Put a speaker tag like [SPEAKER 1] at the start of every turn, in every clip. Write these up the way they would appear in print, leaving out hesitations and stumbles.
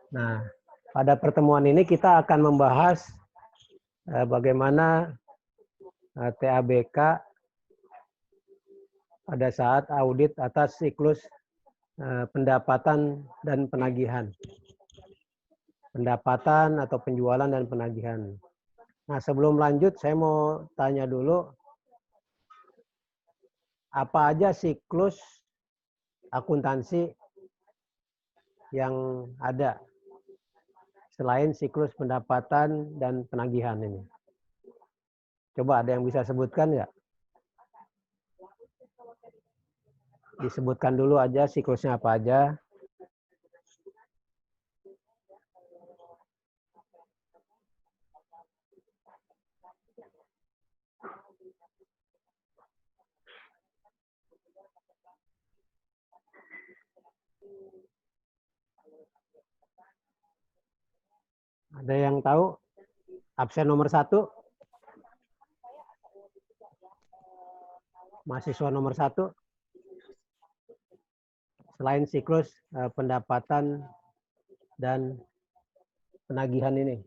[SPEAKER 1] Nah, pada pertemuan ini kita akan membahas bagaimana TABK pada saat audit atas siklus pendapatan dan penagihan. Pendapatan atau penjualan dan penagihan. Nah, sebelum lanjut saya mau tanya dulu, apa aja siklus akuntansi yang ada selain siklus pendapatan dan penagihan ini? Coba ada yang bisa sebutkan nggak? Disebutkan dulu aja siklusnya apa aja. Ada yang tahu? Absen nomor 1? Mahasiswa nomor 1? Selain siklus pendapatan dan penagihan ini.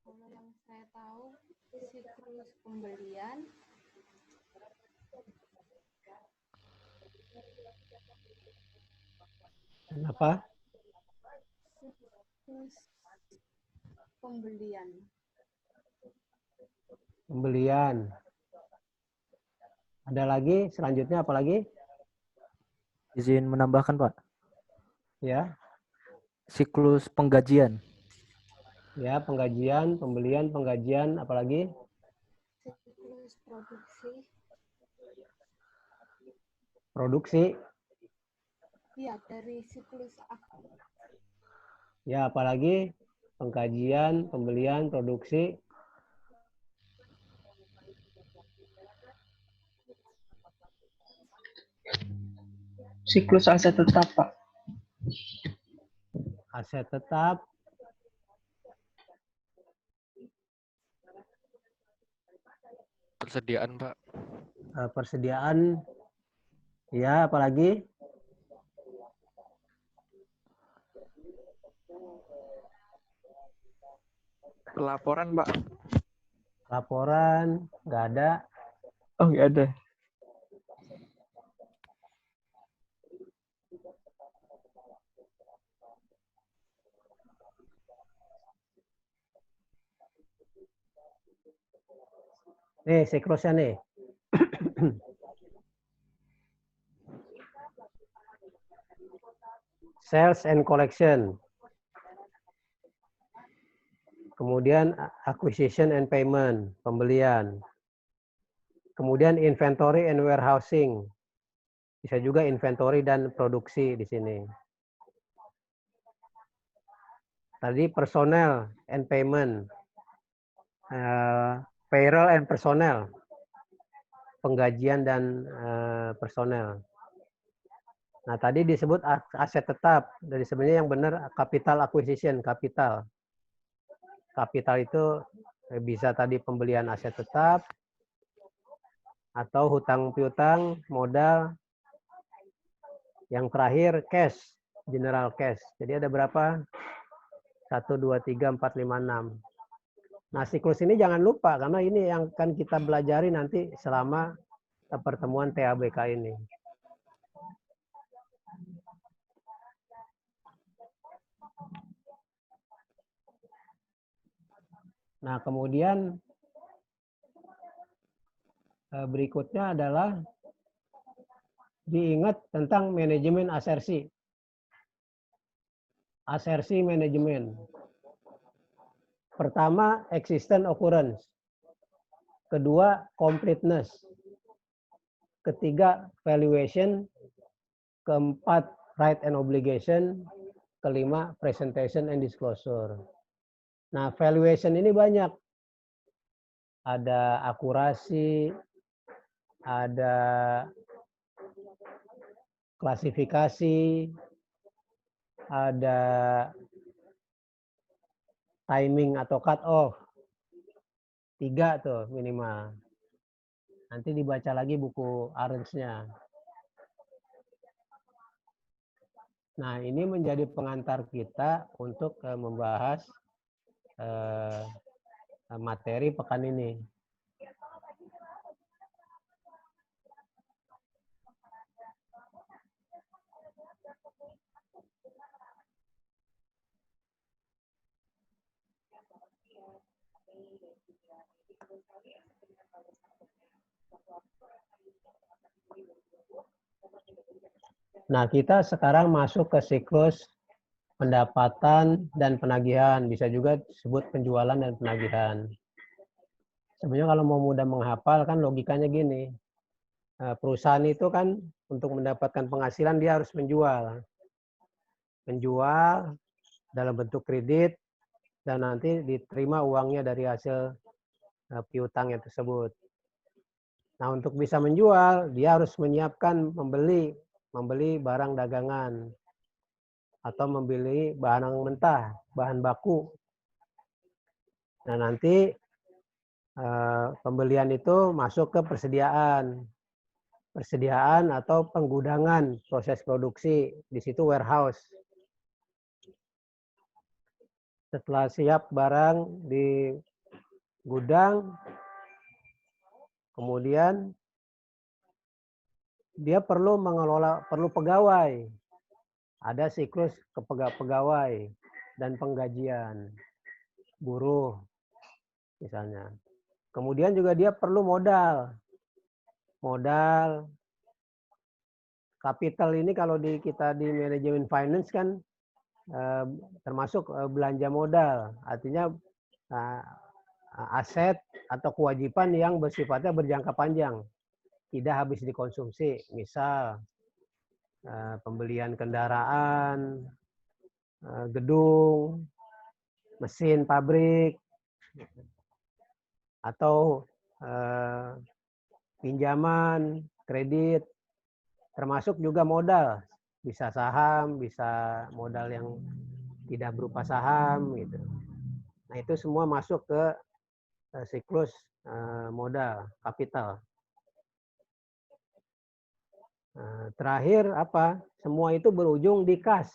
[SPEAKER 2] Kalau yang saya tahu, siklus pembelian,
[SPEAKER 1] Kenapa?
[SPEAKER 2] siklus pembelian.
[SPEAKER 1] Pembelian. Ada lagi? Selanjutnya apa lagi?
[SPEAKER 3] Izin menambahkan, Pak.
[SPEAKER 1] Ya.
[SPEAKER 3] Siklus penggajian.
[SPEAKER 1] Ya, penggajian, pembelian, penggajian, apalagi?
[SPEAKER 2] Siklus produksi.
[SPEAKER 1] Produksi.
[SPEAKER 2] Ya, dari siklus
[SPEAKER 1] Ya, apalagi? Pengkajian, pembelian, produksi.
[SPEAKER 4] Siklus aset tetap, Pak.
[SPEAKER 1] Aset tetap.
[SPEAKER 5] Persediaan, Pak.
[SPEAKER 1] Persediaan. Ya, apalagi?
[SPEAKER 5] Laporan, Pak.
[SPEAKER 1] Laporan, nggak ada.
[SPEAKER 4] Oh, nggak ada.
[SPEAKER 1] Nih, siklusnya nih. Sales and collection. Kemudian acquisition and payment, pembelian. Kemudian inventory and warehousing. Bisa juga inventory dan produksi di sini. Tadi personnel and payment. Payroll and personnel. Penggajian dan personel. Nah, tadi disebut aset tetap. Dari sebenarnya yang benar capital acquisition, kapital. Kapital itu bisa tadi pembelian aset tetap, atau hutang piutang, modal. Yang terakhir cash, general cash. Jadi ada berapa? 1, 2, 3, 4, 5, 6. Nah, siklus ini jangan lupa, karena ini yang akan kita pelajari nanti selama pertemuan TABK ini. Nah, kemudian berikutnya adalah diingat tentang manajemen asersi. Asersi manajemen. Pertama, existent occurrence. Kedua, completeness. Ketiga, valuation. Keempat, right and obligation. Kelima, presentation and disclosure. Nah, valuation ini banyak. Ada akurasi, ada klasifikasi, ada timing atau cut off. 3 tuh minimal. Nanti dibaca lagi buku Arens-nya. Nah, ini menjadi pengantar kita untuk membahas materi pekan ini. Nah, kita sekarang masuk ke siklus pendapatan dan penagihan. Bisa juga disebut penjualan dan penagihan. Sebenarnya kalau mau mudah menghafal kan logikanya gini. Perusahaan itu kan untuk mendapatkan penghasilan dia harus menjual. Menjual dalam bentuk kredit dan nanti diterima uangnya dari hasil piutangnya tersebut. Nah, untuk bisa menjual, dia harus menyiapkan membeli barang dagangan atau membeli bahan mentah, bahan baku. Nah, nanti pembelian itu masuk ke persediaan atau penggudangan proses produksi, di situ warehouse. Setelah siap barang di gudang, kemudian dia perlu pegawai. Ada siklus pegawai dan penggajian buruh misalnya. Kemudian juga dia perlu modal. Modal kapital ini kalau kita di manajemen finance kan termasuk belanja modal. Artinya aset atau kewajiban yang bersifatnya berjangka panjang. Tidak habis dikonsumsi. Misal pembelian kendaraan, gedung, mesin pabrik, atau pinjaman, kredit, termasuk juga modal. Bisa saham, bisa modal yang tidak berupa saham, gitu. Nah, itu semua masuk ke siklus modal, kapital. Terakhir apa? Semua itu berujung di kas.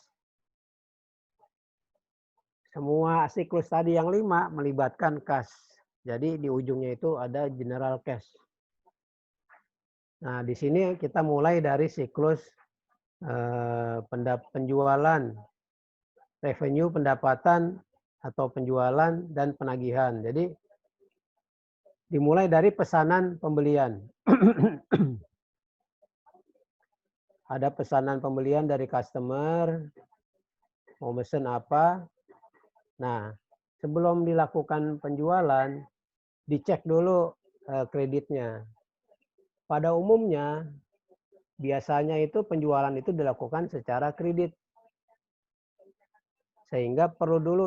[SPEAKER 1] Semua siklus tadi yang 5 melibatkan kas. Jadi di ujungnya itu ada general cash. Nah, di sini kita mulai dari siklus penjualan, revenue, pendapatan atau penjualan dan penagihan. Jadi dimulai dari pesanan pembelian. Ada pesanan pembelian dari customer, mau mesen apa. Nah, sebelum dilakukan penjualan, dicek dulu kreditnya. Pada umumnya, biasanya itu penjualan itu dilakukan secara kredit. Sehingga perlu dulu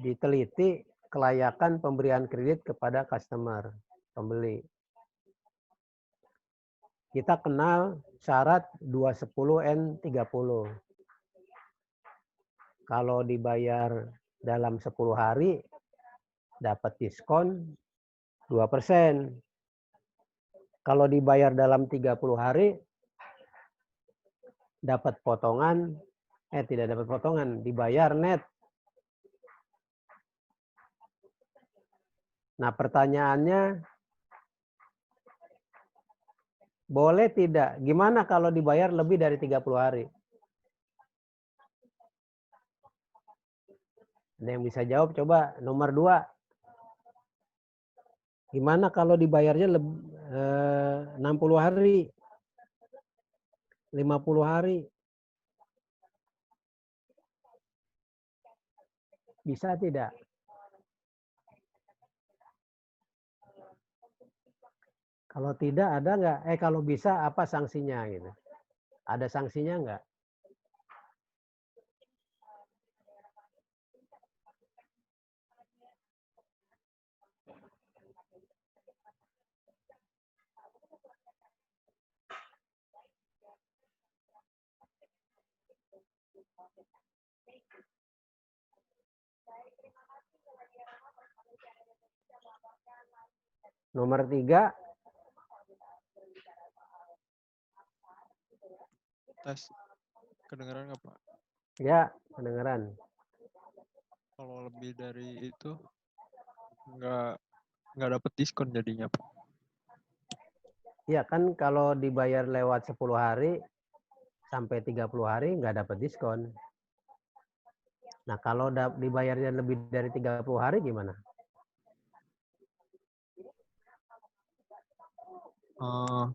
[SPEAKER 1] diteliti kelayakan pemberian kredit kepada customer, pembeli. Kita kenal syarat 210N30. Kalau dibayar dalam 10 hari, dapat diskon 2%. Kalau dibayar dalam 30 hari, dapat potongan, tidak dapat potongan, dibayar net. Nah, pertanyaannya, boleh tidak? Gimana kalau dibayar lebih dari 30 hari? Ada yang bisa jawab? Coba nomor 2. Gimana kalau dibayarnya 60 hari? 50 hari? Bisa tidak? Kalau tidak ada nggak? Kalau bisa apa sanksinya gitu? Ada sanksinya nggak? Nomor 3,
[SPEAKER 5] Tes. Kedengeran nggak, Pak?
[SPEAKER 1] ya, kedengeran.
[SPEAKER 5] Kalau lebih dari itu nggak dapet diskon jadinya, Pak.
[SPEAKER 1] Ya kan kalau dibayar lewat 10 hari sampai 30 hari nggak dapat diskon. Nah, kalau dibayarnya lebih dari 30 hari gimana?
[SPEAKER 5] Eh,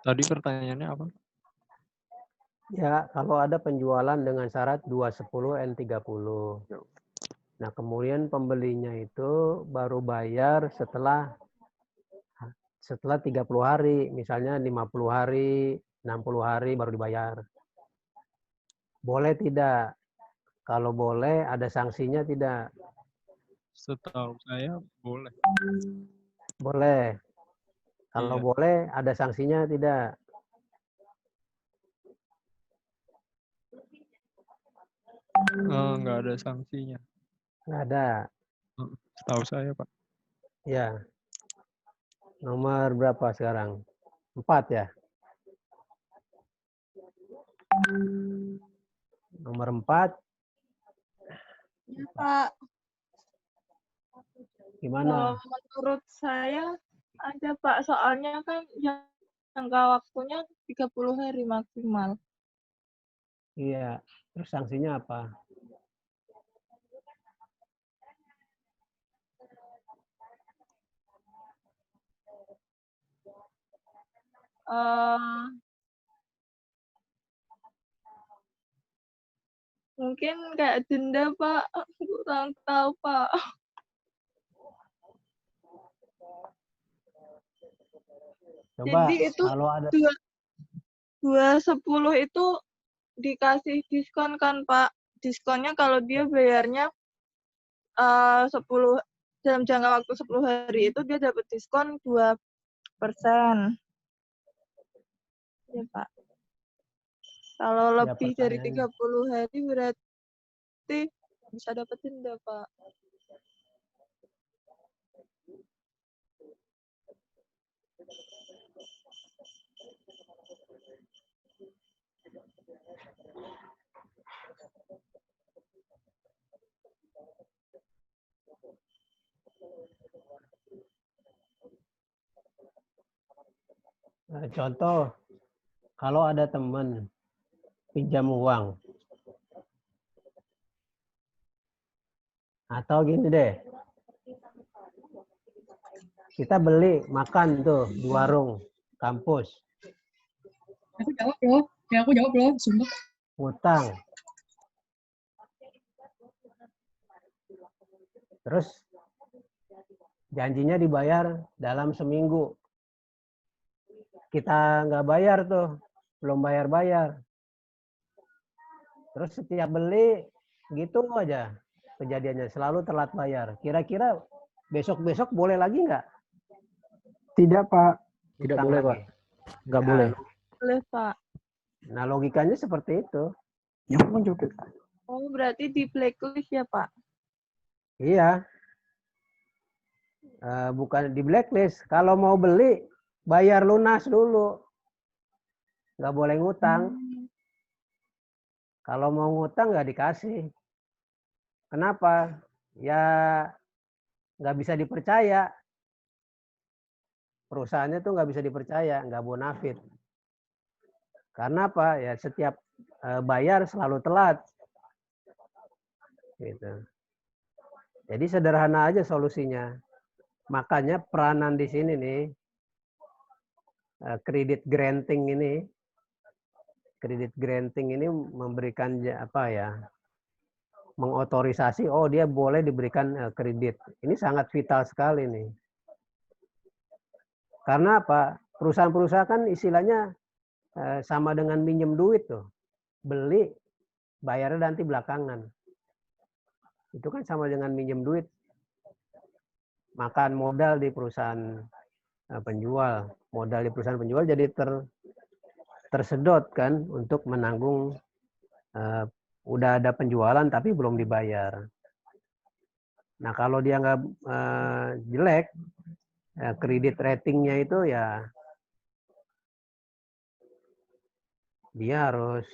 [SPEAKER 5] tadi pertanyaannya apa?
[SPEAKER 1] Ya, kalau ada penjualan dengan syarat 210 N30. Nah, kemudian pembelinya itu baru bayar setelah 30 hari, misalnya 50 hari, 60 hari baru dibayar. Boleh tidak? Kalau boleh, ada sanksinya tidak?
[SPEAKER 5] Setahu saya boleh.
[SPEAKER 1] Boleh. Kalau
[SPEAKER 5] Iya.
[SPEAKER 1] boleh, ada sanksinya tidak?
[SPEAKER 5] Nggak ada sanksinya.
[SPEAKER 1] Nggak ada.
[SPEAKER 5] Setahu saya, Pak.
[SPEAKER 1] Ya. Nomor berapa sekarang? 4 ya? Nomor 4,
[SPEAKER 2] Ya, Pak.
[SPEAKER 1] gimana?
[SPEAKER 2] Kalau menurut saya ada, Pak. Soalnya kan jangka waktunya 30 hari maksimal.
[SPEAKER 1] Iya. Terus sanksinya apa?
[SPEAKER 2] Eh, mungkin kayak denda, Pak. Kurang tahu, Pak.
[SPEAKER 1] Coba
[SPEAKER 2] Jadi itu
[SPEAKER 1] kalau ada
[SPEAKER 2] 210 itu dikasih diskon kan, Pak. Diskonnya kalau dia bayarnya 10 dalam jangka waktu 10 hari itu dia dapat diskon 2%. Ya, Pak. Kalau
[SPEAKER 1] ya
[SPEAKER 2] lebih dari
[SPEAKER 1] pertanyaannya.
[SPEAKER 2] 30 hari berarti bisa dapat denda, Pak.
[SPEAKER 1] Nah, contoh, kalau ada teman pinjam uang, atau gini deh, kita beli makan tuh di warung kampus,
[SPEAKER 6] Aku jawab loh, sumpah.
[SPEAKER 1] ngutang, terus janjinya dibayar dalam seminggu. Kita nggak bayar tuh, belum bayar-bayar. Terus setiap beli gitu aja kejadiannya, selalu telat bayar. Kira-kira besok-besok boleh lagi nggak?
[SPEAKER 4] Tidak, Pak.
[SPEAKER 3] Tidak
[SPEAKER 1] Utang
[SPEAKER 3] boleh,
[SPEAKER 1] lagi?
[SPEAKER 3] Pak. Nggak
[SPEAKER 1] Nah,
[SPEAKER 3] boleh.
[SPEAKER 2] Boleh, Pak.
[SPEAKER 1] Nah, logikanya seperti itu.
[SPEAKER 4] Ya ampun, juga.
[SPEAKER 2] Oh, berarti di blacklist ya, Pak?
[SPEAKER 1] Iya. Bukan di blacklist. Kalau mau beli, bayar lunas dulu. Nggak boleh ngutang. Kalau mau ngutang nggak dikasih. Kenapa? Ya nggak bisa dipercaya. Perusahaannya tuh nggak bisa dipercaya, nggak bonafit. Karena apa? Ya setiap bayar selalu telat. Gitu. Jadi sederhana aja solusinya. Makanya peranan di sini nih, kredit granting ini memberikan apa ya, mengotorisasi, oh dia boleh diberikan kredit. Ini sangat vital sekali nih. Karena apa? Perusahaan-perusahaan kan istilahnya sama dengan minjem duit tuh. Beli, bayarnya nanti belakangan. Itu kan sama dengan minjem duit. Makan modal di perusahaan penjual. Modal di perusahaan penjual jadi tersedot kan untuk menanggung udah ada penjualan tapi belum dibayar. Nah kalau dia nggak jelek, kredit ratingnya itu ya dia harus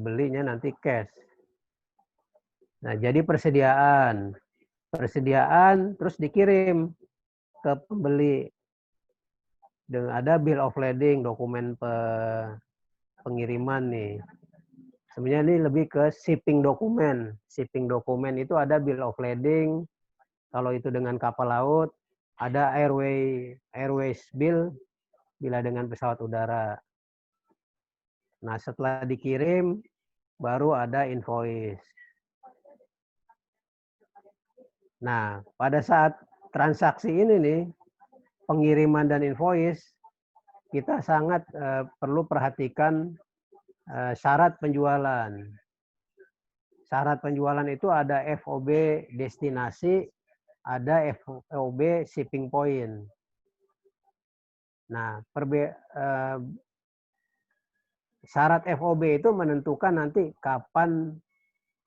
[SPEAKER 1] belinya nanti cash. Nah jadi persediaan terus dikirim ke pembeli. Ada bill of lading, dokumen pengiriman nih. Sebenarnya ini lebih ke shipping dokumen. Shipping dokumen itu ada bill of lading. Kalau itu dengan kapal laut, ada airways bill bila dengan pesawat udara. Nah, setelah dikirim, baru ada invoice. Nah, pada saat transaksi ini nih, pengiriman dan invoice, kita sangat perlu perhatikan syarat penjualan. Syarat penjualan itu ada FOB destinasi, ada FOB shipping point. Nah, syarat FOB itu menentukan nanti kapan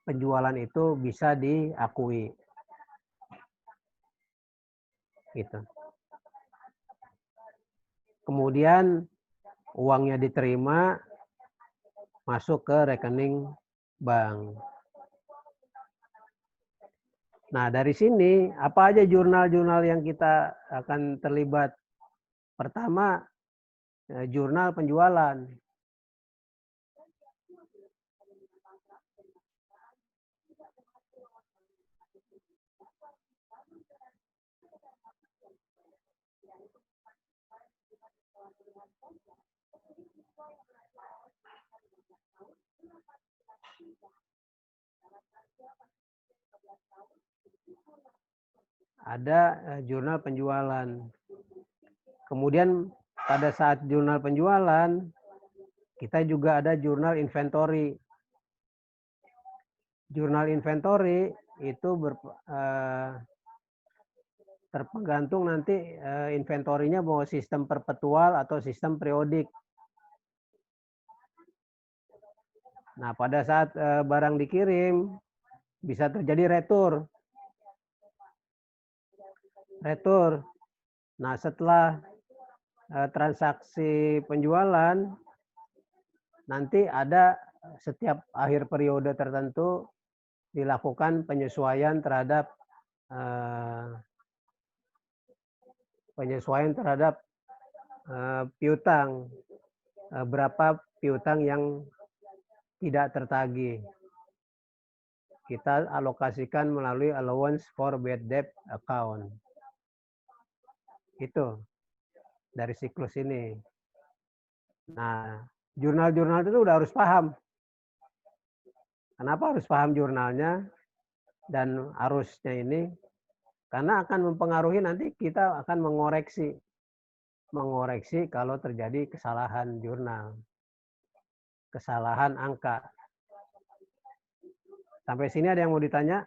[SPEAKER 1] penjualan itu bisa diakui. Gitu. Kemudian uangnya diterima, masuk ke rekening bank. Nah, dari sini apa aja jurnal-jurnal yang kita akan terlibat? Pertama, jurnal penjualan. Ada jurnal penjualan. Kemudian pada saat jurnal penjualan, kita juga ada jurnal inventory. Jurnal inventory itu tergantung nanti inventorinya mau sistem perpetual atau sistem periodik. Nah, pada saat barang dikirim, bisa terjadi retur. Nah, setelah transaksi penjualan, nanti ada setiap akhir periode tertentu dilakukan penyesuaian terhadap piutang. Berapa piutang yang tidak tertagih. Kita alokasikan melalui allowance for bad debt account. Itu dari siklus ini. Nah, jurnal-jurnal itu udah harus paham. Kenapa harus paham jurnalnya dan harusnya ini? Karena akan mempengaruhi nanti kita akan mengoreksi kalau terjadi kesalahan jurnal, kesalahan angka. Sampai sini ada yang mau ditanya?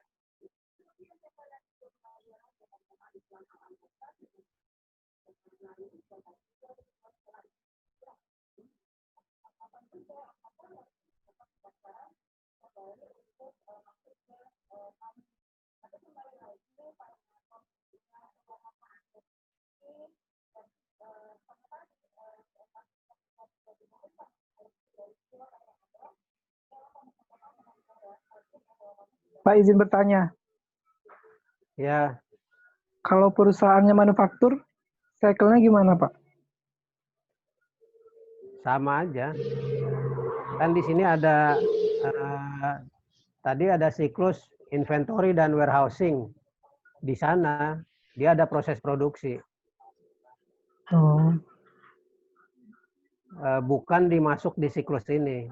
[SPEAKER 4] Pak, izin bertanya.
[SPEAKER 1] Ya,
[SPEAKER 4] Kalau perusahaannya manufaktur, cycle-nya gimana, Pak?
[SPEAKER 1] sama aja. Kan di sini ada tadi ada siklus inventory dan warehousing. Di sana dia ada proses produksi.
[SPEAKER 4] Oh.
[SPEAKER 1] Bukan dimasuk di siklus ini.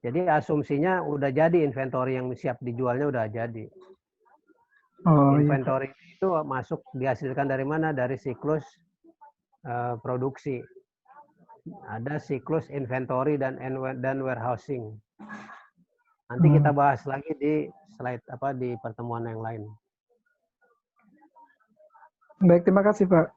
[SPEAKER 1] Jadi asumsinya udah jadi inventory yang siap dijualnya udah jadi.
[SPEAKER 4] Oh,
[SPEAKER 1] Inventory itu masuk dihasilkan dari mana? Dari siklus produksi. Ada siklus inventory dan warehousing. Nanti kita bahas lagi di slide di pertemuan yang lain.
[SPEAKER 4] Baik, terima kasih, Pak.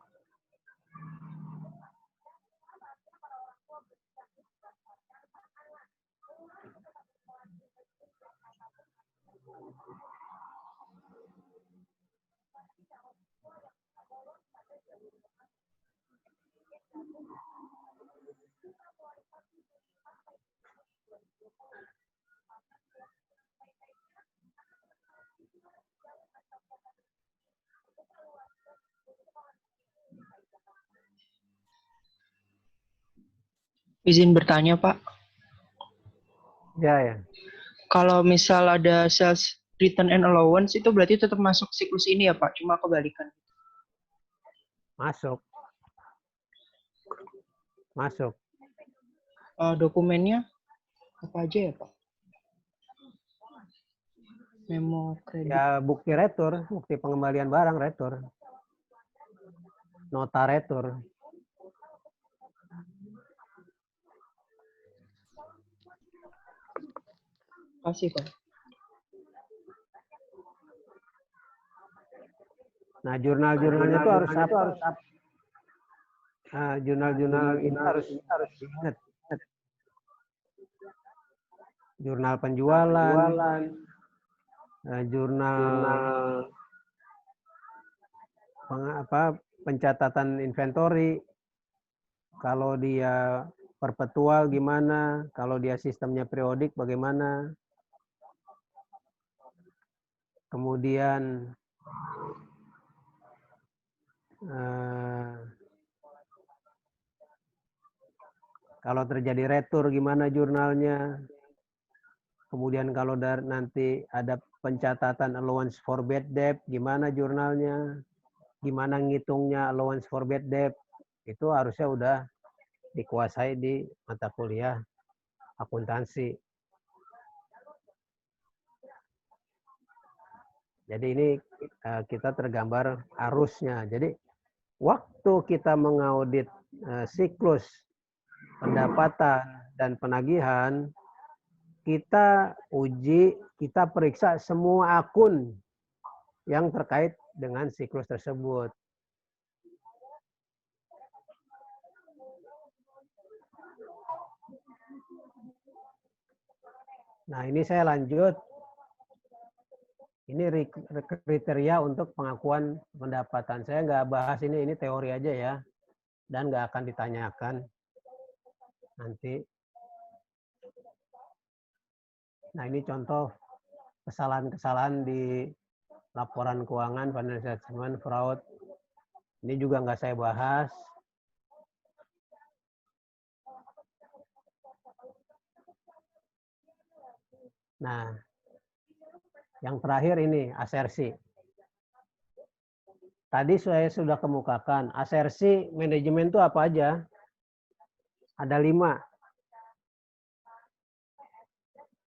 [SPEAKER 6] Izin bertanya, Pak.
[SPEAKER 1] Ya.
[SPEAKER 6] Kalau misal ada sales return and allowance itu berarti tetap masuk siklus ini ya, Pak? Cuma kebalikan.
[SPEAKER 1] Masuk.
[SPEAKER 6] Dokumennya apa aja ya, Pak? Memo kredit.
[SPEAKER 1] Ya, bukti retur, bukti pengembalian barang retur. Nota retur.
[SPEAKER 6] Kasih, Pak.
[SPEAKER 1] Nah, jurnal-jurnalnya itu harus apa? Nah, jurnal-jurnal ini harus diingat. Jurnal penjualan, jurnal pencatatan inventory. Kalau dia perpetual gimana? Kalau dia sistemnya periodik bagaimana? Kemudian kalau terjadi retur gimana jurnalnya? Kemudian kalau nanti ada pencatatan allowance for bad debt, gimana jurnalnya? Gimana ngitungnya allowance for bad debt? Itu harusnya udah dikuasai di mata kuliah akuntansi. Jadi ini kita tergambar arusnya. Jadi waktu kita mengaudit siklus pendapatan dan penagihan, kita uji, kita periksa semua akun yang terkait dengan siklus tersebut. Nah, ini saya lanjut. Ini kriteria untuk pengakuan pendapatan. Saya nggak bahas ini teori aja ya. Dan nggak akan ditanyakan nanti. Nah, ini contoh kesalahan-kesalahan di laporan keuangan, financial statement, fraud. Ini juga nggak saya bahas. Nah, yang terakhir ini asersi. Tadi saya sudah kemukakan, asersi manajemen itu apa aja? Ada 5.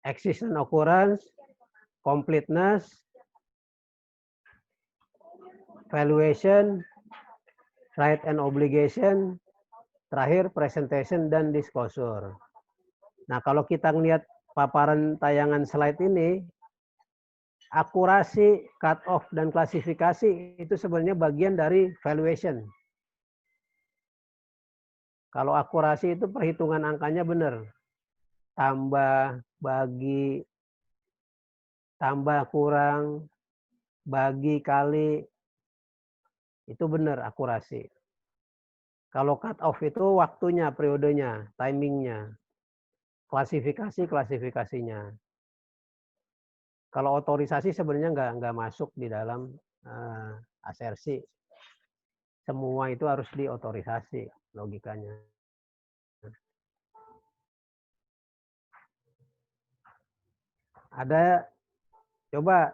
[SPEAKER 1] Existence occurrence, completeness, valuation, right and obligation, terakhir presentation dan disclosure. Nah, kalau kita lihat paparan tayangan slide ini, akurasi, cut off, dan klasifikasi itu sebenarnya bagian dari valuation. Kalau akurasi itu perhitungan angkanya benar. Tambah, bagi, tambah, kurang, bagi, kali, itu benar akurasi. Kalau cut off itu waktunya, periodenya, timingnya. Klasifikasinya. Kalau otorisasi sebenarnya nggak masuk di dalam asersi. Semua itu harus diotorisasi logikanya. Ada coba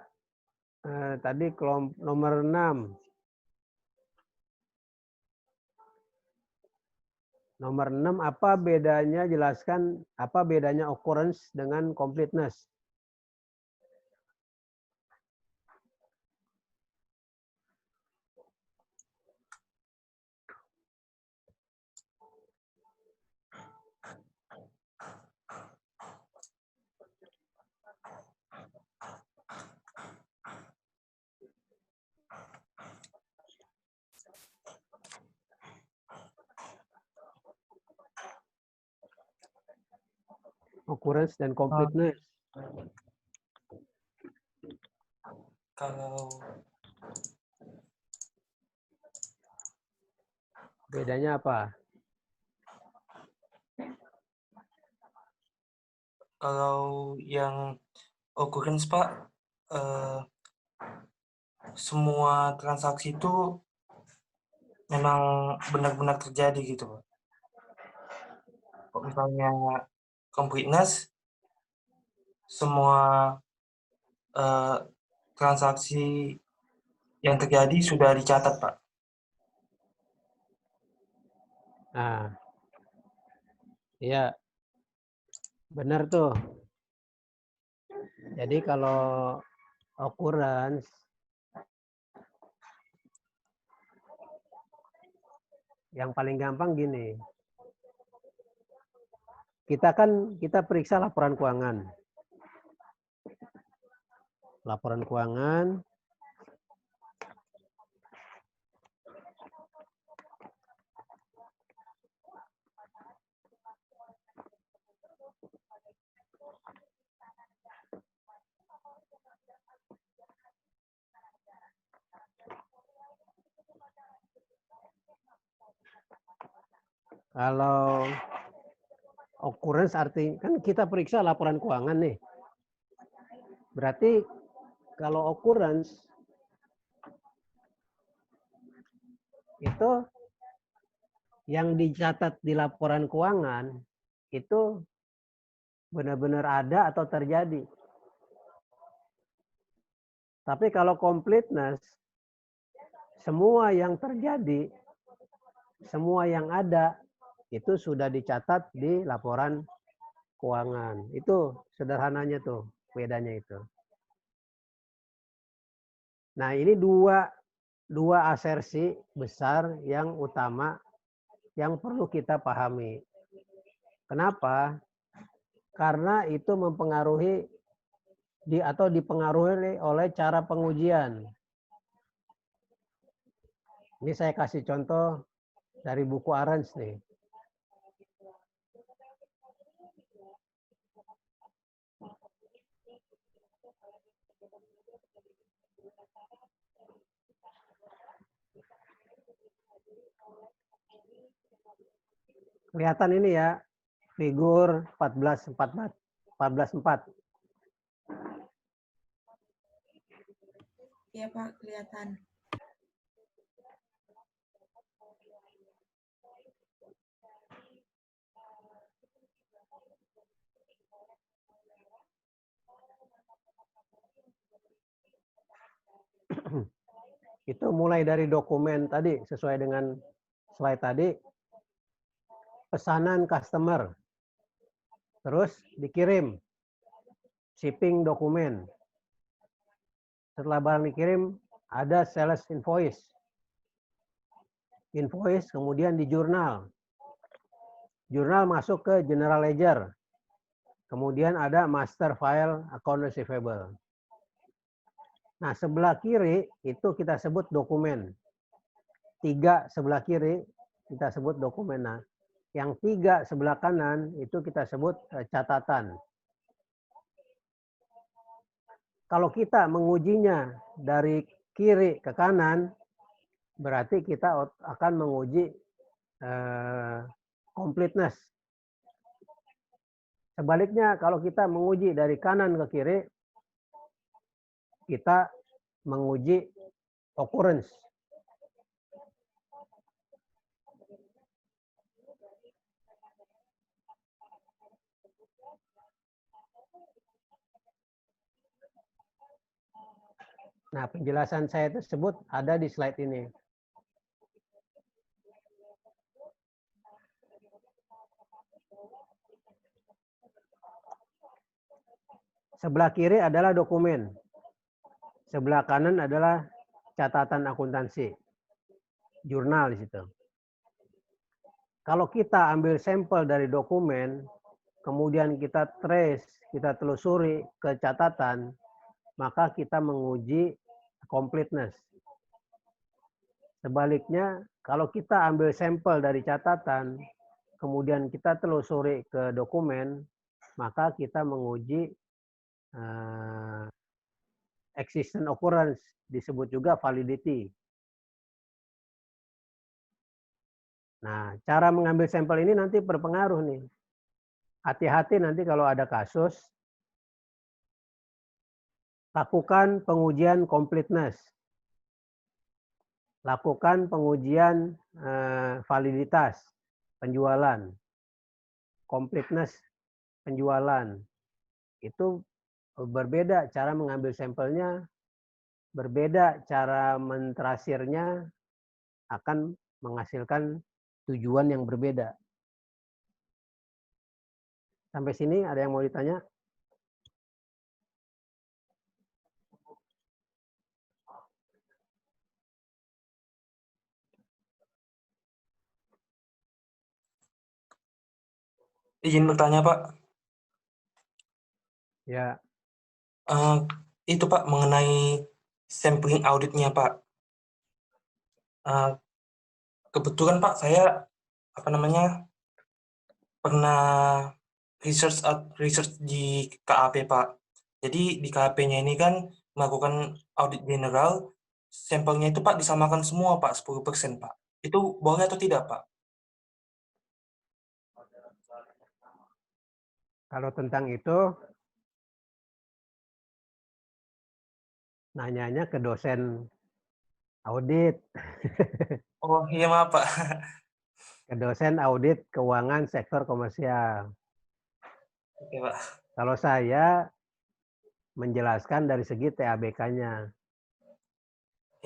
[SPEAKER 1] tadi kelompok nomor 6. Nomor 6 apa bedanya, jelaskan apa bedanya occurrence dengan completeness. Occurrence dan completeness.
[SPEAKER 7] Kalau
[SPEAKER 1] bedanya apa?
[SPEAKER 7] Kalau yang occurrence Pak, semua transaksi itu memang benar-benar terjadi gitu Pak. Kok misalnya completeness, semua transaksi yang terjadi sudah dicatat Pak.
[SPEAKER 1] Nah, iya, benar tuh. Jadi kalau occurrence yang paling gampang gini. Kita periksa laporan keuangan. Laporan keuangan. Kalau occurrence artinya kan kita periksa laporan keuangan nih. Berarti kalau occurrence itu yang dicatat di laporan keuangan itu benar-benar ada atau terjadi. Tapi kalau completeness, semua yang terjadi, semua yang ada, itu sudah dicatat di laporan keuangan. Itu sederhananya tuh, bedanya itu. Nah, ini dua asersi besar yang utama yang perlu kita pahami. Kenapa? Karena itu mempengaruhi atau dipengaruhi oleh cara pengujian. Ini saya kasih contoh dari buku Arens nih. Kelihatan ini ya, figur 14.4.
[SPEAKER 8] Iya Pak, kelihatan.
[SPEAKER 1] Itu mulai dari dokumen tadi, sesuai dengan slide tadi, pesanan customer, terus dikirim, shipping dokumen. Setelah barang dikirim, ada sales invoice. Invoice kemudian di jurnal. Jurnal masuk ke general ledger. Kemudian ada master file account receivable. Nah, sebelah kiri itu kita sebut dokumen. 3 sebelah kiri kita sebut dokumen. Nah, yang 3 sebelah kanan itu kita sebut catatan. Kalau kita mengujinya dari kiri ke kanan, berarti kita akan menguji completeness. Sebaliknya, kalau kita menguji dari kanan ke kiri, kita menguji occurrence. Nah, penjelasan saya tersebut ada di slide ini. Sebelah kiri adalah dokumen. Sebelah kanan adalah catatan akuntansi. Jurnal di situ. Kalau kita ambil sampel dari dokumen, kemudian kita trace, kita telusuri ke catatan, maka kita menguji completeness. Sebaliknya, kalau kita ambil sampel dari catatan, kemudian kita telusuri ke dokumen, maka kita menguji existent occurrence, disebut juga validity. Nah, cara mengambil sampel ini nanti berpengaruh nih. hati-hati nanti kalau ada kasus, lakukan pengujian completeness, lakukan pengujian validitas penjualan, completeness penjualan. Itu berbeda cara mengambil sampelnya, berbeda cara mentrasirnya, akan menghasilkan tujuan yang berbeda. Sampai sini ada yang mau ditanya?
[SPEAKER 7] Izin bertanya, Pak.
[SPEAKER 1] Ya,
[SPEAKER 7] Itu Pak, mengenai sampling auditnya Pak. Kebetulan Pak, saya pernah research di KAP Pak. Jadi di KAP-nya ini kan melakukan audit general, sampelnya itu Pak disamakan semua Pak, 10% Pak. Itu boleh atau tidak Pak?
[SPEAKER 1] kalau tentang itu, nanyanya ke dosen audit,
[SPEAKER 7] Oh iya maaf Pak.
[SPEAKER 1] ke dosen audit keuangan sektor komersial.
[SPEAKER 7] Oke Pak.
[SPEAKER 1] Kalau saya menjelaskan dari segi TABK-nya.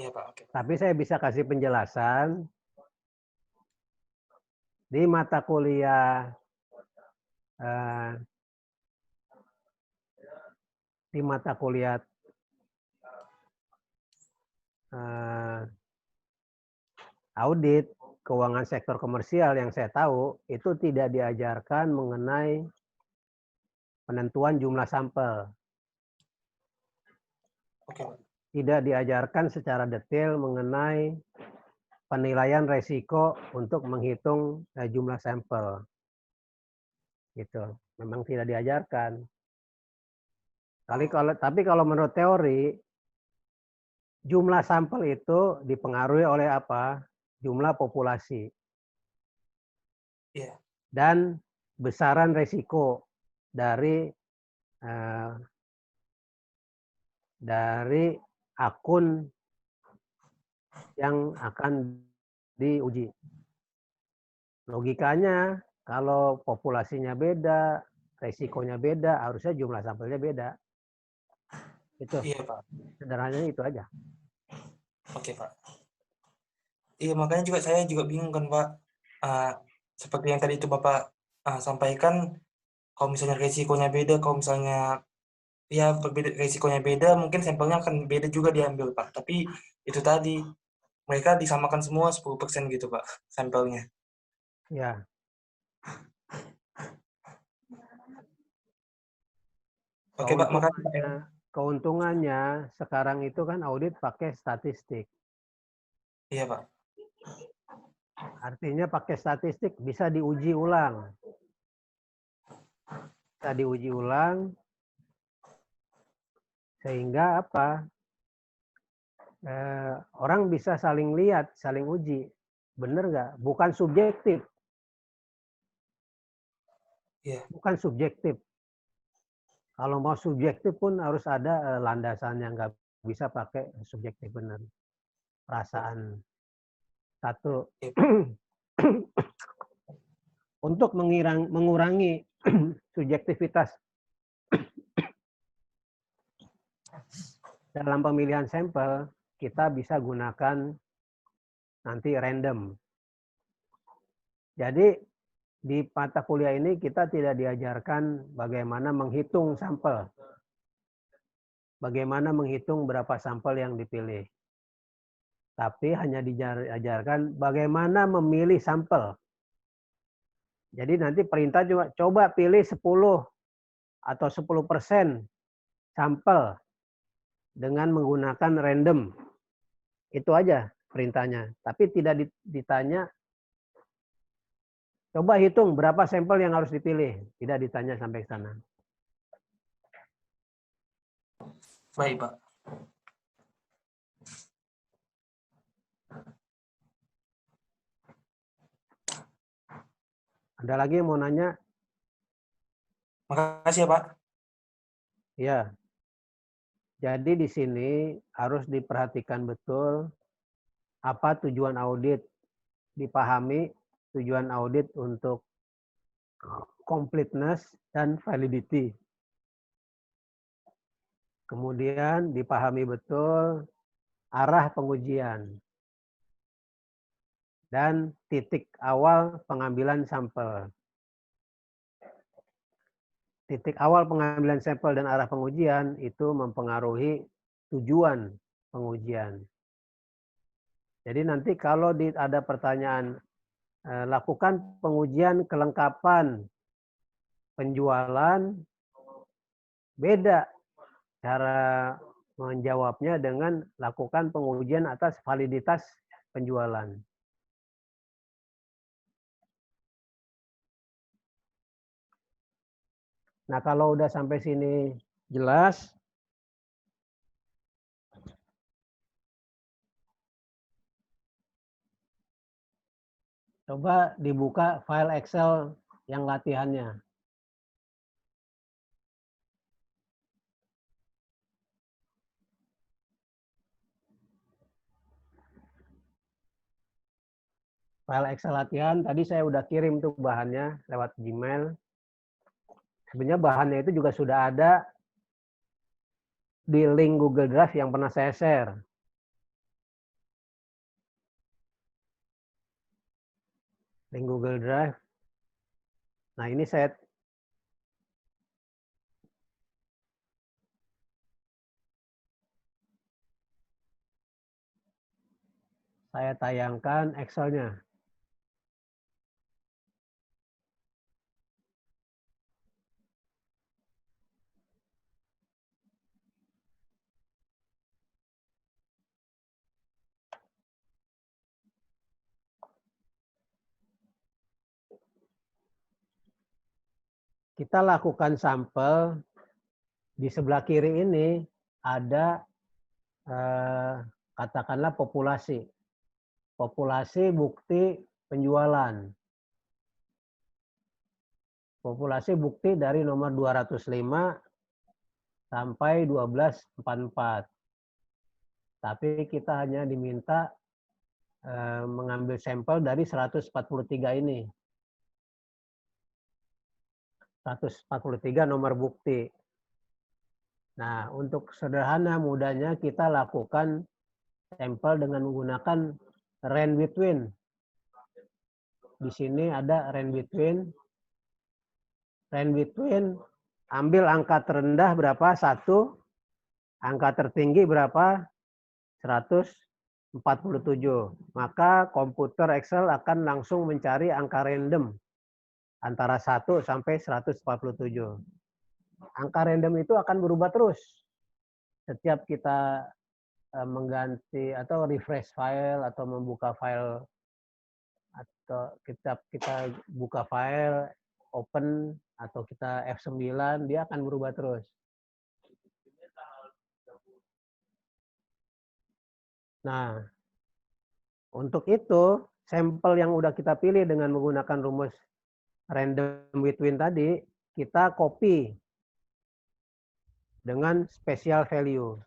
[SPEAKER 7] Iya Pak, oke.
[SPEAKER 1] Tapi saya bisa kasih penjelasan di mata kuliah audit keuangan sektor komersial yang saya tahu itu tidak diajarkan mengenai penentuan jumlah sampel.
[SPEAKER 7] Oke Pak.
[SPEAKER 1] Tidak diajarkan secara detail mengenai penilaian resiko untuk menghitung jumlah sampel. Gitu. Memang tidak diajarkan. Tapi kalau menurut teori, jumlah sampel itu dipengaruhi oleh apa? Jumlah populasi.
[SPEAKER 7] Iya.
[SPEAKER 1] Dan besaran resiko dari akun yang akan diuji. Logikanya, kalau populasinya beda, resikonya beda, harusnya jumlah sampelnya beda. Itu.
[SPEAKER 7] Iya Pak.
[SPEAKER 1] Sederhananya itu aja.
[SPEAKER 7] Oke Pak. Iya makanya saya juga bingung kan Pak. Seperti yang tadi itu Bapak sampaikan, kalau misalnya resikonya beda, kalau misalnya ya berbeda, resikonya beda, mungkin sampelnya akan beda juga diambil Pak. Tapi itu tadi, mereka disamakan semua 10% gitu Pak, sampelnya.
[SPEAKER 1] Ya.
[SPEAKER 7] Oke Pak, makasih Pak.
[SPEAKER 1] Keuntungannya sekarang itu kan audit pakai statistik.
[SPEAKER 7] Iya Pak.
[SPEAKER 1] Artinya pakai statistik bisa diuji ulang. Bisa diuji ulang sehingga apa? Orang bisa saling lihat, saling uji. Benar nggak? Bukan subjektif.
[SPEAKER 7] Iya.
[SPEAKER 1] Bukan subjektif. Kalau mau subjektif pun harus ada landasannya, nggak bisa pakai subjektif benar. Perasaan. Satu.
[SPEAKER 7] Iya.
[SPEAKER 1] Untuk mengurangi subjektivitas dalam pemilihan sampel, kita bisa gunakan nanti random. Jadi di mata kuliah ini kita tidak diajarkan bagaimana menghitung sampel. Bagaimana menghitung berapa sampel yang dipilih. Tapi hanya diajarkan bagaimana memilih sampel. Jadi nanti perintah juga coba pilih 10 atau 10% sampel dengan menggunakan random. Itu aja perintahnya. Tapi tidak ditanya coba hitung berapa sampel yang harus dipilih. Tidak ditanya sampai ke sana.
[SPEAKER 7] Baik Pak.
[SPEAKER 1] Ada lagi yang mau nanya?
[SPEAKER 7] Makasih ya Pak.
[SPEAKER 1] Ya, jadi di sini harus diperhatikan betul apa tujuan audit, dipahami tujuan audit untuk completeness dan validity. Kemudian dipahami betul arah pengujian dan titik awal pengambilan sampel. Titik awal pengambilan sampel dan arah pengujian itu mempengaruhi tujuan pengujian. Jadi nanti kalau ada pertanyaan, lakukan pengujian kelengkapan penjualan, beda cara menjawabnya dengan lakukan pengujian atas validitas penjualan. Nah, kalau udah sampai sini jelas, coba dibuka file Excel yang latihannya. File Excel latihan, tadi saya udah kirim tuh bahannya lewat Gmail. Sebenarnya bahannya itu juga sudah ada di link Google Drive yang pernah saya share. Link Google Drive. Nah, ini saya tayangkan Excel-nya. Kita lakukan sampel, di sebelah kiri ini ada katakanlah populasi. Populasi bukti penjualan. Populasi bukti dari nomor 205 sampai 1244. Tapi kita hanya diminta mengambil sampel dari 143 ini. 143 nomor bukti. Nah, untuk sederhana mudahnya kita lakukan sampel dengan menggunakan range between. Di sini ada range between. Range between, ambil angka terendah berapa? 1. Angka tertinggi berapa? 147. Maka komputer Excel akan langsung mencari angka random antara 1 sampai 147. Angka random itu akan berubah terus. Setiap kita mengganti atau refresh file atau membuka file atau kita buka file, open atau kita F9, dia akan berubah terus. Nah, untuk itu, sampel yang udah kita pilih dengan menggunakan rumus random between tadi, kita copy dengan special value.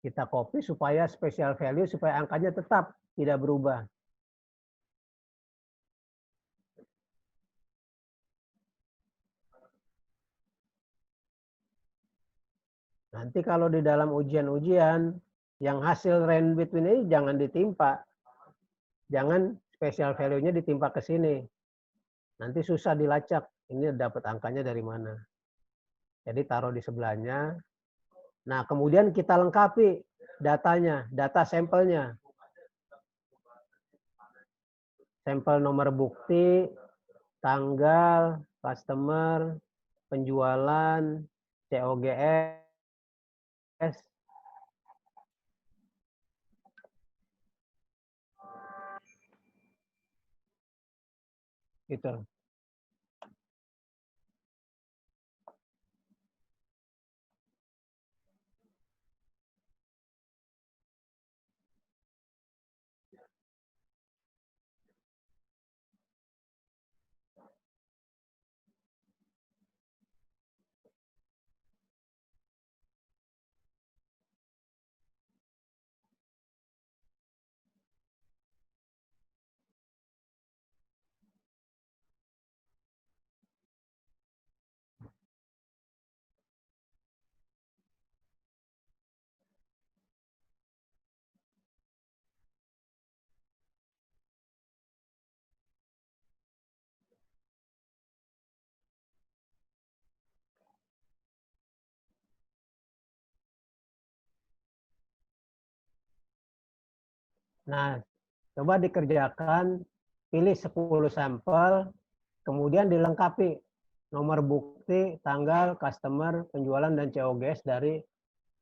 [SPEAKER 1] Kita copy supaya special value, supaya angkanya tetap tidak berubah. Nanti kalau di dalam ujian-ujian, yang hasil range between ini jangan ditimpa. Jangan special value-nya ditimpa ke sini. Nanti susah dilacak. Ini dapat angkanya dari mana. Jadi taruh di sebelahnya. Nah, kemudian kita lengkapi datanya, data sampelnya. Sampel nomor bukti, tanggal, customer, penjualan, COGS, gitu. Nah, coba dikerjakan, pilih 10 sampel, kemudian dilengkapi nomor bukti, tanggal, customer, penjualan, dan COGS dari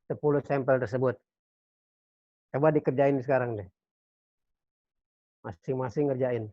[SPEAKER 1] 10 sampel tersebut. Coba dikerjain sekarang deh. Masing-masing ngerjain.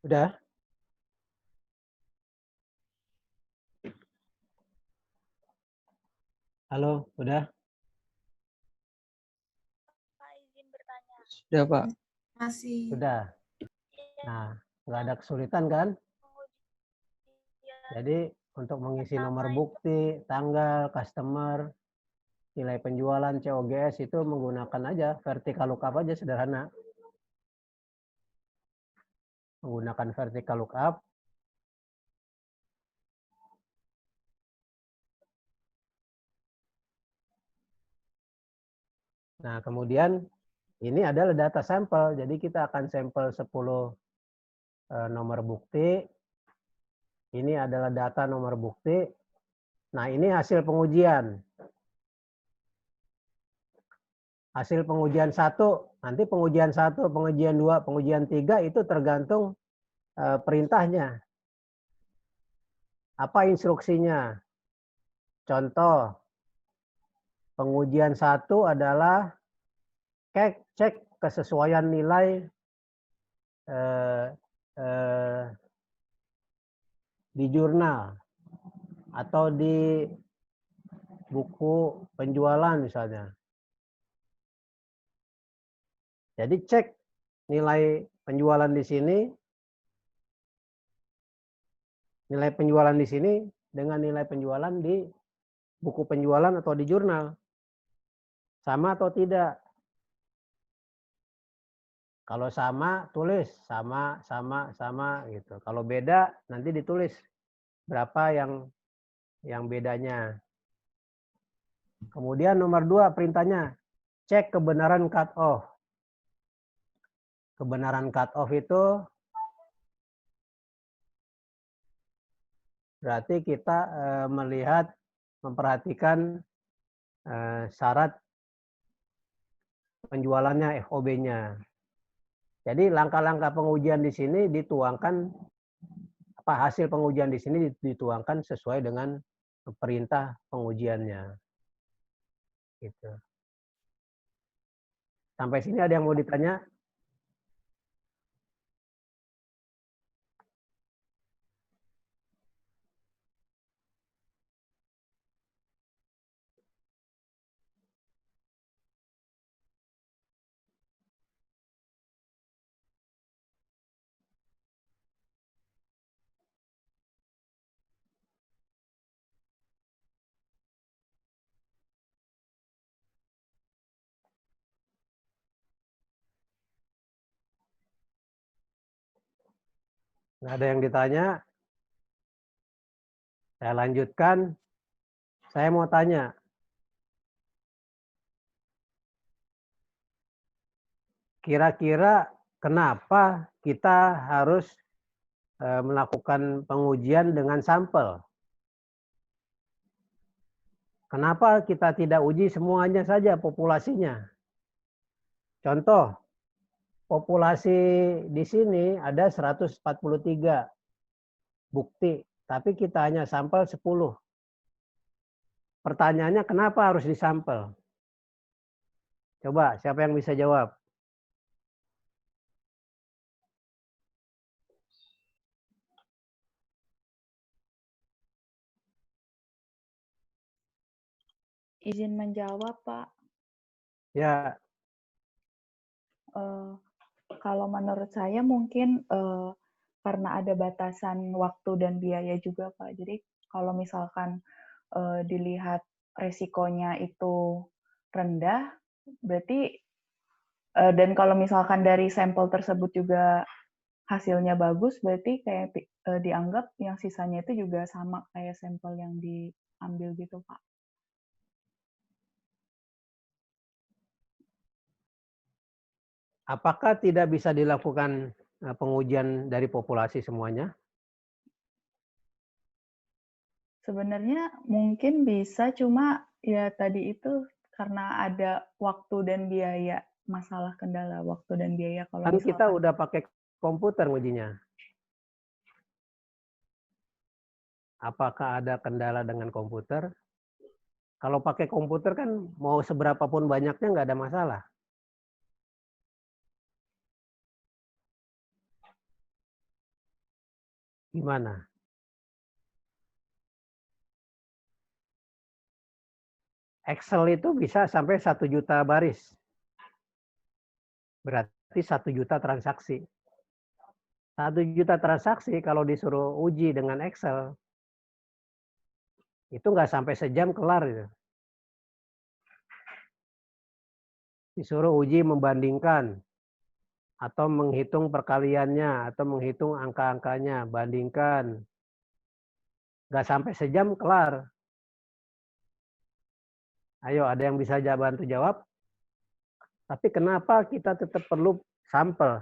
[SPEAKER 1] Udah? Halo, udah?
[SPEAKER 6] Sudah, Pak.
[SPEAKER 8] Masih.
[SPEAKER 1] Sudah. Nah, nggak ada kesulitan kan? Jadi untuk mengisi nomor bukti, tanggal, customer, nilai penjualan, COGS itu menggunakan aja vertical lookup aja sederhana. Menggunakan vertical lookup. Nah, kemudian ini adalah data sampel. Jadi kita akan sampel 10 nomor bukti. Ini adalah data nomor bukti. Nah, ini hasil pengujian. Hasil pengujian 1, nanti pengujian 1, pengujian 2, pengujian 3 itu tergantung perintahnya. Apa instruksinya? Contoh, pengujian 1 adalah cek kesesuaian nilai di jurnal atau di buku penjualan misalnya. Jadi cek nilai penjualan di sini, nilai penjualan di sini dengan nilai penjualan di buku penjualan atau di jurnal. Sama atau tidak? Kalau sama, tulis sama gitu. Kalau beda, nanti ditulis berapa yang bedanya. Kemudian nomor 2 perintahnya, cek kebenaran cut off. Kebenaran cut off itu berarti kita melihat, memperhatikan syarat penjualannya, FOB-nya. Jadi langkah-langkah pengujian di sini dituangkan, hasil pengujian di sini dituangkan sesuai dengan perintah pengujiannya. Gitu. Sampai sini ada yang mau ditanya? Nggak ada yang ditanya? Saya lanjutkan. Saya mau tanya. Kira-kira kenapa kita harus melakukan pengujian dengan sampel? Kenapa kita tidak uji semuanya saja populasinya? Contoh, populasi di sini ada 143 bukti, tapi kita hanya sampel 10. Pertanyaannya kenapa harus disampel? Coba, siapa yang bisa jawab?
[SPEAKER 2] Izin menjawab, Pak.
[SPEAKER 1] Ya,
[SPEAKER 2] Kalau menurut saya mungkin karena ada batasan waktu dan biaya juga, Pak. Jadi kalau misalkan dilihat resikonya itu rendah, berarti dan kalau misalkan dari sampel tersebut juga hasilnya bagus, berarti kayak dianggap yang sisanya itu juga sama kayak sampel yang diambil gitu, Pak.
[SPEAKER 1] apakah tidak bisa dilakukan pengujian dari populasi semuanya?
[SPEAKER 2] Sebenarnya mungkin bisa, cuma ya tadi itu karena ada waktu dan biaya, masalah kendala waktu dan biaya kalau
[SPEAKER 1] Kan kita
[SPEAKER 2] misalkan.
[SPEAKER 1] udah pakai komputer ngujinya. Apakah ada kendala dengan komputer? Kalau pakai komputer kan mau seberapa pun banyaknya nggak ada masalah. Gimana? Excel itu bisa sampai 1 juta baris. Berarti 1 juta transaksi. 1 juta transaksi kalau disuruh uji dengan Excel, itu nggak sampai sejam kelar. Gitu. Disuruh uji membandingkan, atau menghitung perkaliannya, atau menghitung angka-angkanya, bandingkan. Nggak sampai sejam kelar. Ayo, ada yang bisa bantu jawab? Tapi kenapa kita tetap perlu sampel?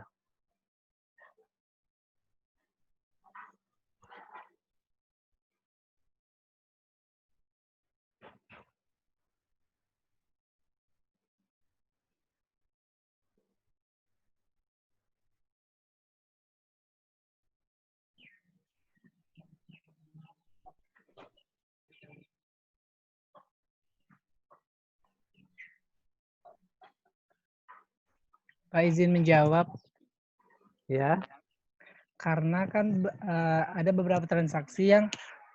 [SPEAKER 8] Pak izin menjawab.
[SPEAKER 1] Ya.
[SPEAKER 8] Karena kan ada beberapa transaksi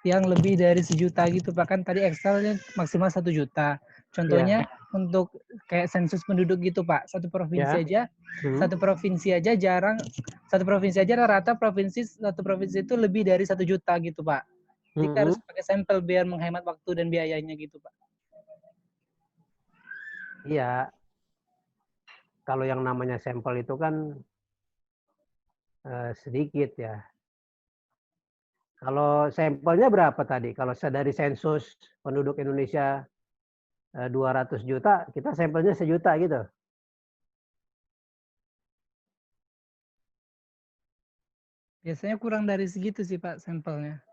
[SPEAKER 8] yang lebih dari 1 juta gitu Pak. Kan tadi Excel maksimal 1 juta. Contohnya untuk kayak sensus penduduk gitu Pak. Satu provinsi aja rata-rata satu provinsi itu lebih dari 1 juta gitu Pak. Jadi kita harus pakai sampel biar menghemat waktu dan biayanya gitu Pak.
[SPEAKER 1] Iya. Kalau yang namanya sampel itu kan sedikit ya. Kalau sampelnya berapa tadi? Kalau dari sensus penduduk Indonesia 200 juta, kita sampelnya 1 juta gitu.
[SPEAKER 8] Biasanya kurang dari segitu sih Pak sampelnya.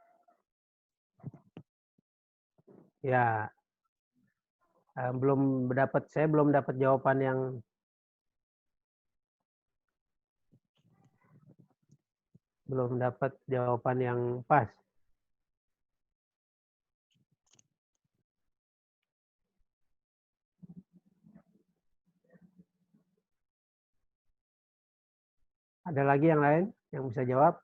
[SPEAKER 1] Ya, saya belum dapat jawaban yang pas. Ada lagi yang lain yang bisa jawab?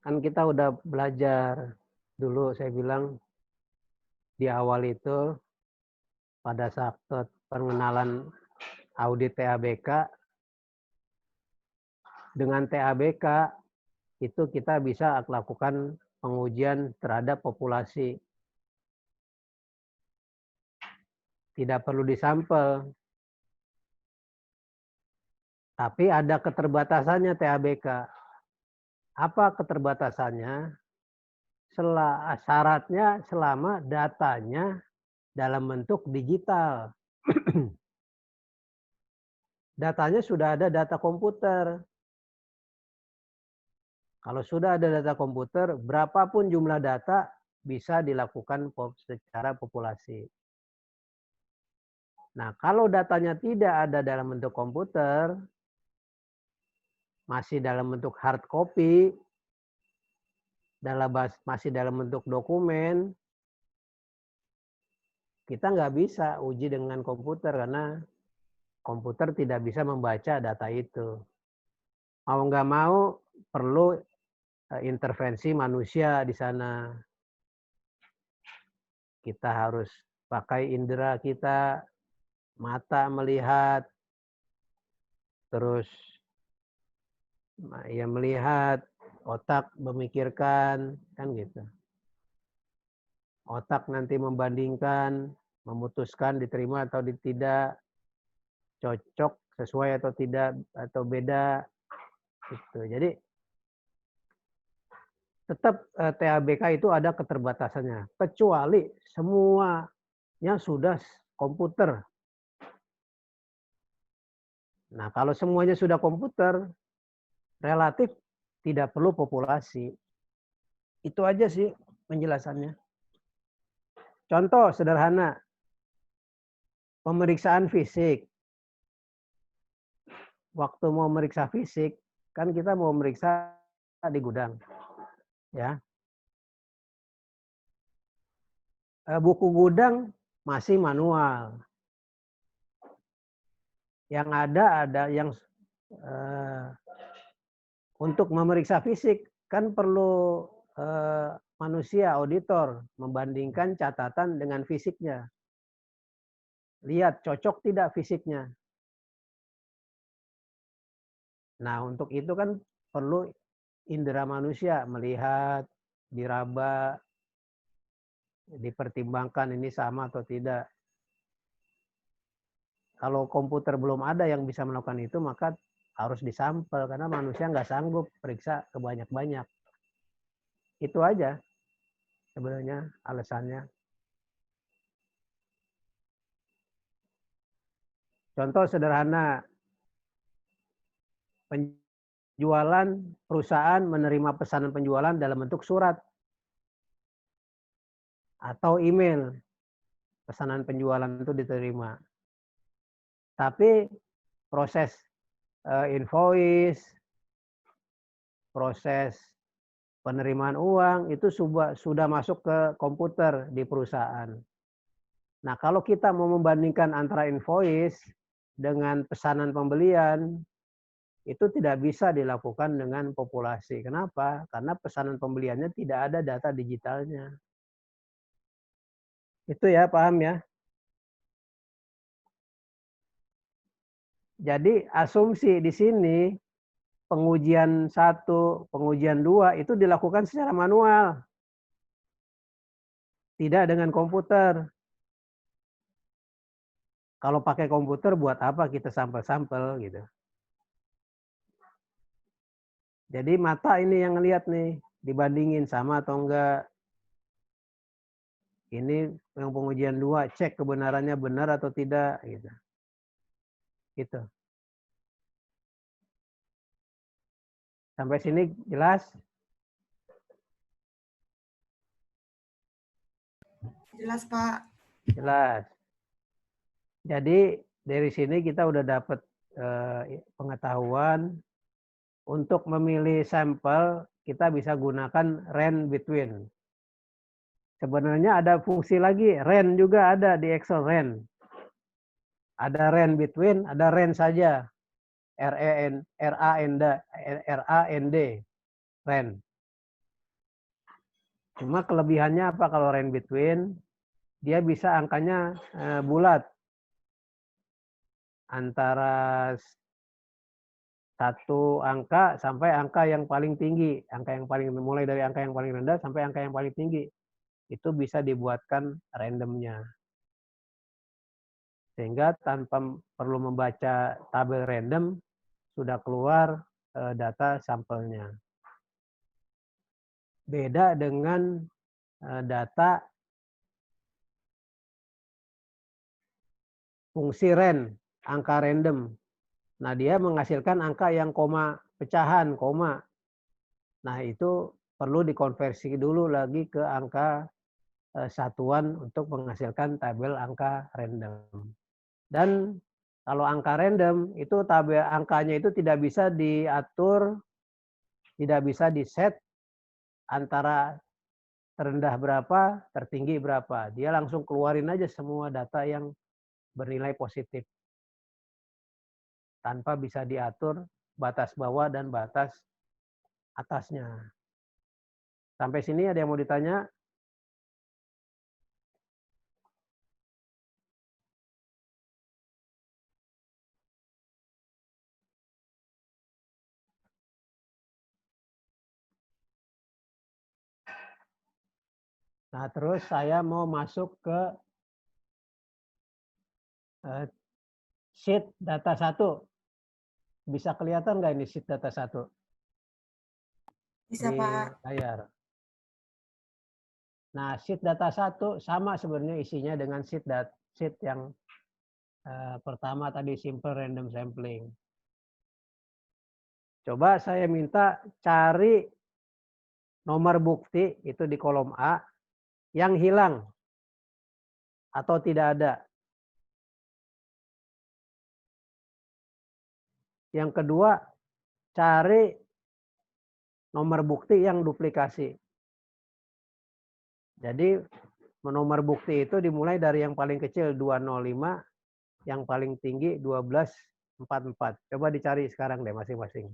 [SPEAKER 1] Kan kita udah belajar dulu, saya bilang di awal itu pada saat pengenalan audit TABK, dengan TABK itu kita bisa lakukan pengujian terhadap populasi. Tidak perlu disampel. Tapi ada keterbatasannya TABK. Apa keterbatasannya? Syaratnya selama datanya dalam bentuk digital. Datanya sudah ada data komputer. Kalau sudah ada data komputer, berapapun jumlah data bisa dilakukan secara populasi. Nah, kalau datanya tidak ada dalam bentuk komputer, masih dalam bentuk hard copy, masih dalam bentuk dokumen, kita nggak bisa uji dengan komputer karena komputer tidak bisa membaca data itu. Mau nggak mau perlu intervensi manusia di sana. Kita harus pakai indera kita, mata melihat, terus ya melihat, otak memikirkan, kan gitu. Otak nanti membandingkan, memutuskan diterima atau tidak, cocok, sesuai atau tidak, atau beda. Gitu. Jadi tetap TABK itu ada keterbatasannya. Kecuali semuanya sudah komputer. Nah, kalau semuanya sudah komputer, relatif tidak perlu populasi. Itu aja sih penjelasannya. Contoh sederhana, pemeriksaan fisik. Waktu mau meriksa fisik, kan kita mau meriksa di gudang. Ya. Buku gudang masih manual. Yang ada yang untuk memeriksa fisik kan perlu manusia auditor membandingkan catatan dengan fisiknya. Lihat cocok tidak fisiknya. Nah, untuk itu kan perlu indera manusia melihat, diraba, dipertimbangkan ini sama atau tidak. Kalau komputer belum ada yang bisa melakukan itu, maka harus disampel karena manusia nggak sanggup periksa kebanyak-banyak. Itu aja sebenarnya alasannya. Contoh sederhana, penjualan perusahaan menerima pesanan penjualan dalam bentuk surat atau email. Pesanan penjualan itu diterima. Tapi proses invoice, proses penerimaan uang itu sudah masuk ke komputer di perusahaan. Nah, kalau kita mau membandingkan antara invoice dengan pesanan pembelian, itu tidak bisa dilakukan dengan populasi. Kenapa? Karena pesanan pembeliannya tidak ada data digitalnya. Itu ya, paham ya? Jadi asumsi di sini pengujian 1, pengujian 2 itu dilakukan secara manual. Tidak dengan komputer. Kalau pakai komputer buat apa kita sampel-sampel gitu. Jadi mata ini yang ngelihat nih, dibandingin sama atau enggak. Ini yang pengujian 2, cek kebenarannya benar atau tidak gitu. Gitu. Sampai sini jelas?
[SPEAKER 9] Jelas, Pak.
[SPEAKER 1] Jelas. Jadi dari sini kita udah dapat pengetahuan untuk memilih sampel kita bisa gunakan range between. Sebenarnya ada fungsi lagi, range juga ada di Excel range. Ada range between, ada range saja. RAND, range. Cuma kelebihannya apa kalau range between? Dia bisa angkanya bulat. Antara satu angka sampai angka yang paling tinggi. Angka yang paling mulai dari angka yang paling rendah sampai angka yang paling tinggi. Itu bisa dibuatkan randomnya. Sehingga tanpa perlu membaca tabel random, sudah keluar data sampelnya. Beda dengan data fungsi range, angka random. Nah, dia menghasilkan angka yang koma pecahan, koma. Nah, itu perlu dikonversi dulu lagi ke angka satuan untuk menghasilkan tabel angka random. Dan kalau angka random itu tabel angkanya itu tidak bisa diatur, tidak bisa di-set antara terendah berapa, tertinggi berapa. Dia langsung keluarin aja semua data yang bernilai positif. Tanpa bisa diatur batas bawah dan batas atasnya. Sampai sini ada yang mau ditanya? Nah, terus saya mau masuk ke sheet data 1. Bisa kelihatan nggak ini sheet data 1?
[SPEAKER 9] Bisa,
[SPEAKER 1] Di
[SPEAKER 9] Pak.
[SPEAKER 1] layar. Nah, sheet data 1 sama sebenarnya isinya dengan sheet yang pertama tadi simple random sampling. Coba saya minta cari nomor bukti itu di kolom A yang hilang atau tidak ada. Yang kedua, cari nomor bukti yang duplikasi. Jadi nomor bukti itu dimulai dari yang paling kecil 205, yang paling tinggi 1244. Coba dicari sekarang deh masing-masing.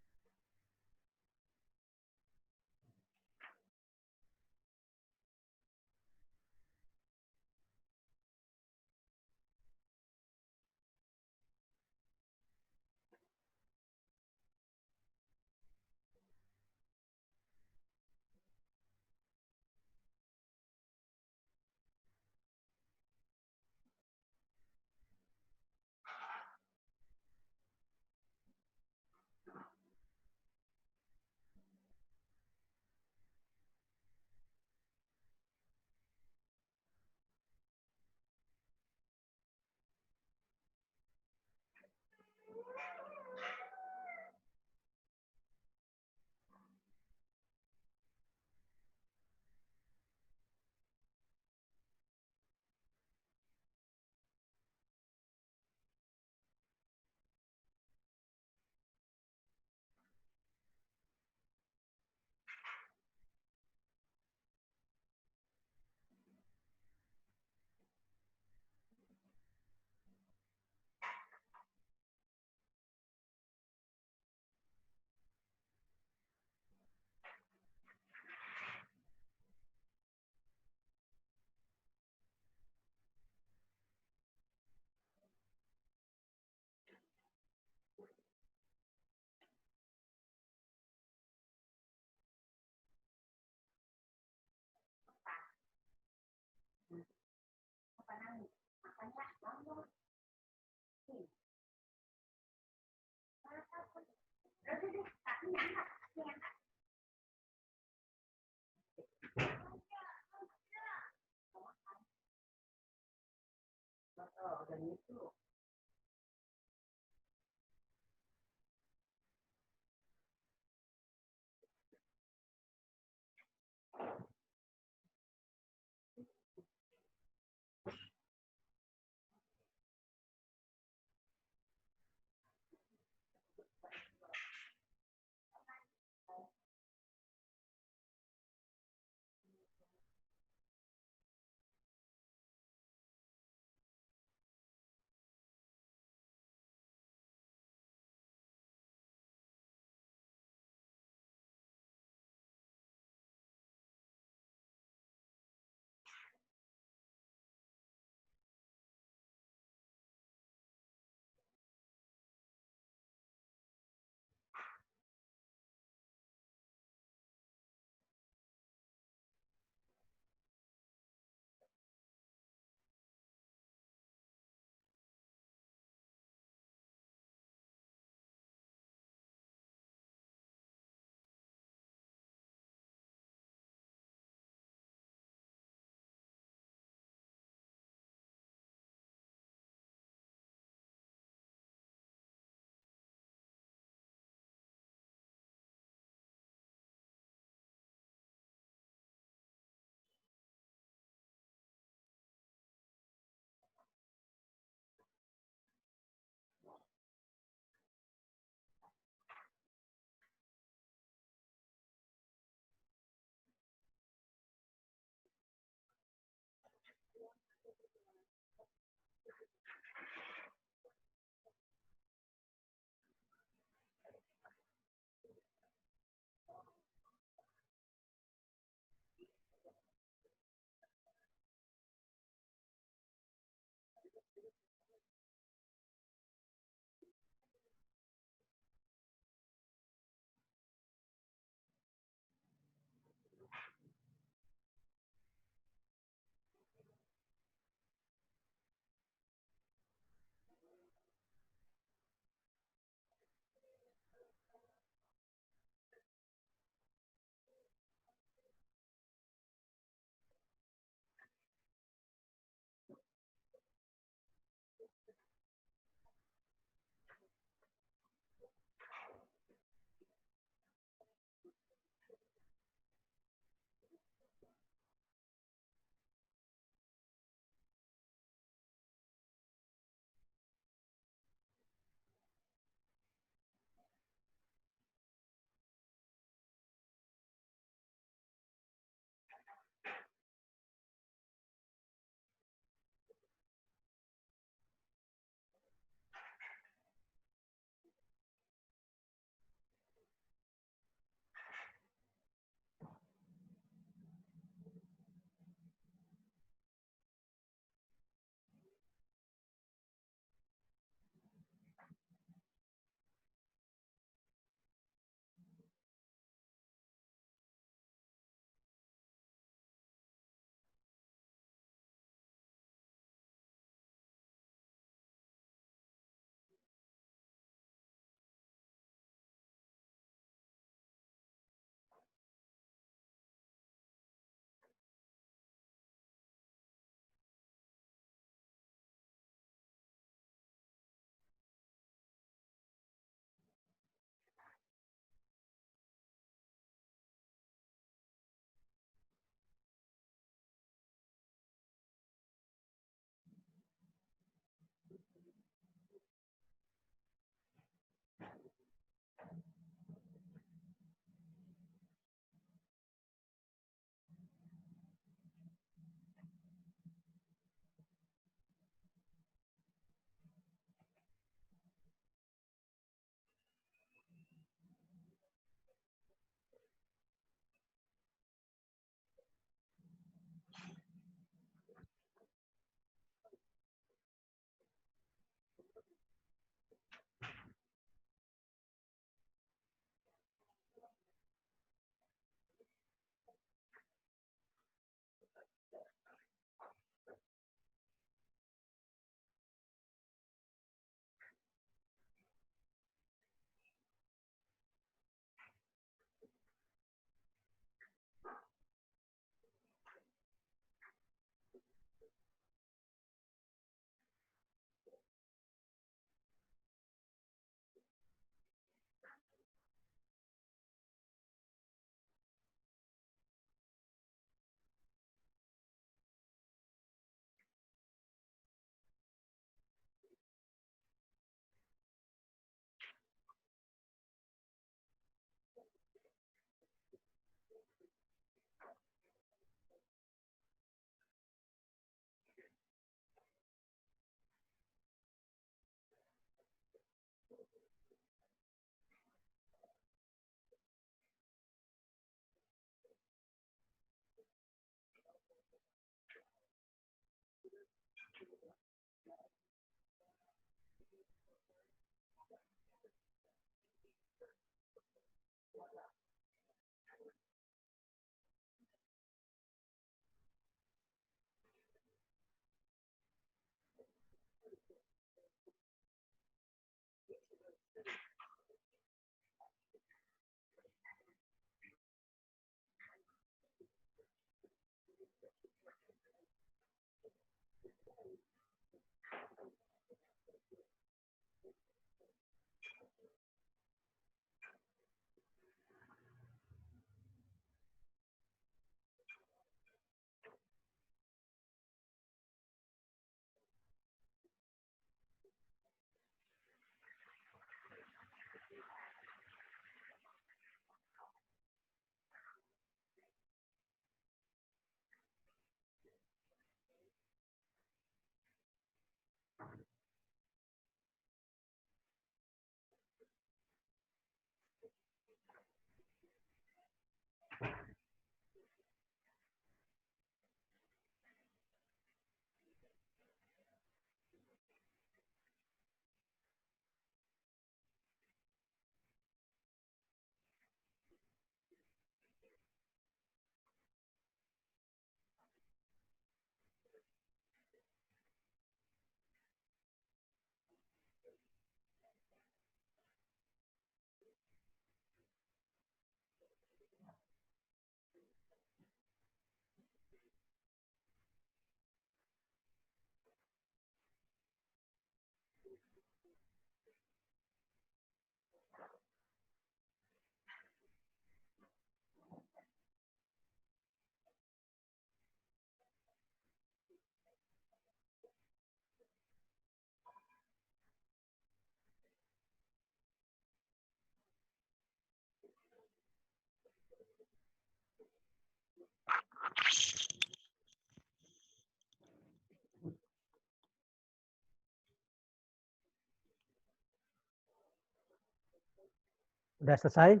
[SPEAKER 1] Udah selesai?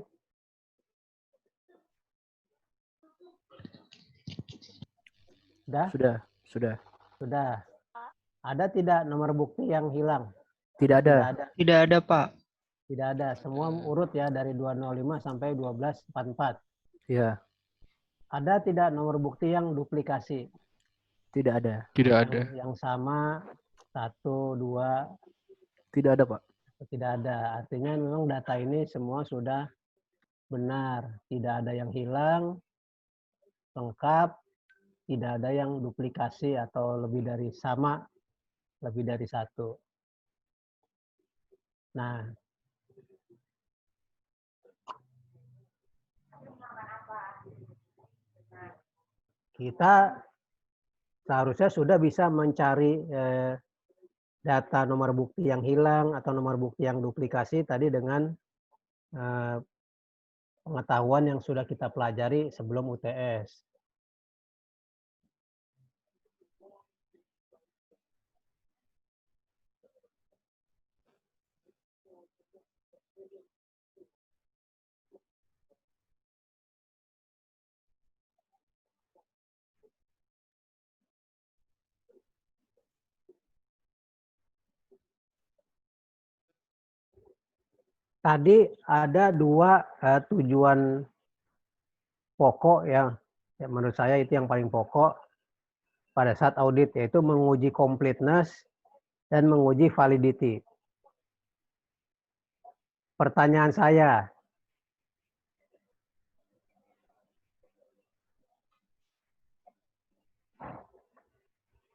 [SPEAKER 1] Sudah?
[SPEAKER 3] Sudah.
[SPEAKER 1] Sudah. Ada tidak nomor bukti yang hilang?
[SPEAKER 3] Tidak
[SPEAKER 1] Tidak
[SPEAKER 3] ada.
[SPEAKER 1] ada.
[SPEAKER 6] Tidak ada, Pak.
[SPEAKER 1] Tidak ada. Semua urut ya dari 205 sampai 1244.
[SPEAKER 3] Iya,
[SPEAKER 1] Ada tidak nomor bukti yang duplikasi?
[SPEAKER 3] tidak ada.
[SPEAKER 5] Tidak ada.
[SPEAKER 1] Yang sama, 1, 2,
[SPEAKER 3] Tidak ada, Pak.
[SPEAKER 1] tidak ada. Artinya memang data ini semua sudah benar. Tidak ada yang hilang, lengkap, tidak ada yang duplikasi atau lebih dari sama, lebih dari 1. Nah, kita seharusnya sudah bisa mencari data nomor bukti yang hilang atau nomor bukti yang duplikasi tadi dengan pengetahuan yang sudah kita pelajari sebelum UTS. Tadi ada 2 tujuan pokok ya, menurut saya itu yang paling pokok pada saat audit, yaitu menguji completeness dan menguji validity. Pertanyaan saya,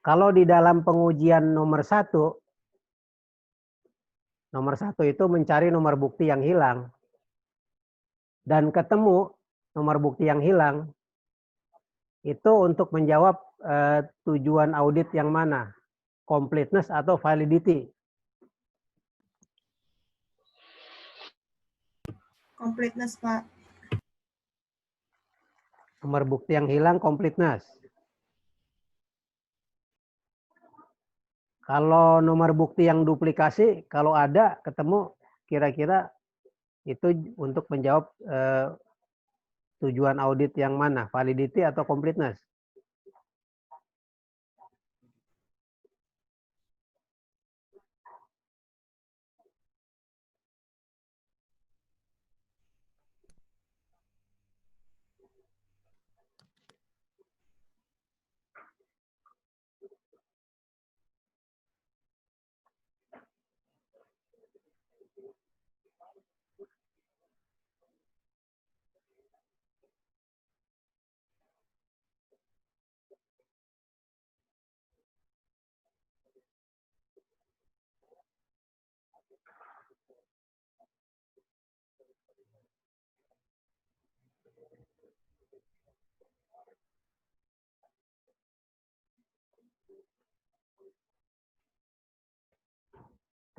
[SPEAKER 1] kalau di dalam pengujian nomor 1 itu mencari nomor bukti yang hilang dan ketemu nomor bukti yang hilang, itu untuk menjawab tujuan audit yang mana? Completeness atau validity?
[SPEAKER 9] Completeness, Pak.
[SPEAKER 1] Nomor bukti yang hilang completeness. Kalau nomor bukti yang duplikasi, kalau ada ketemu, kira-kira itu untuk menjawab tujuan audit yang mana? Validity atau completeness?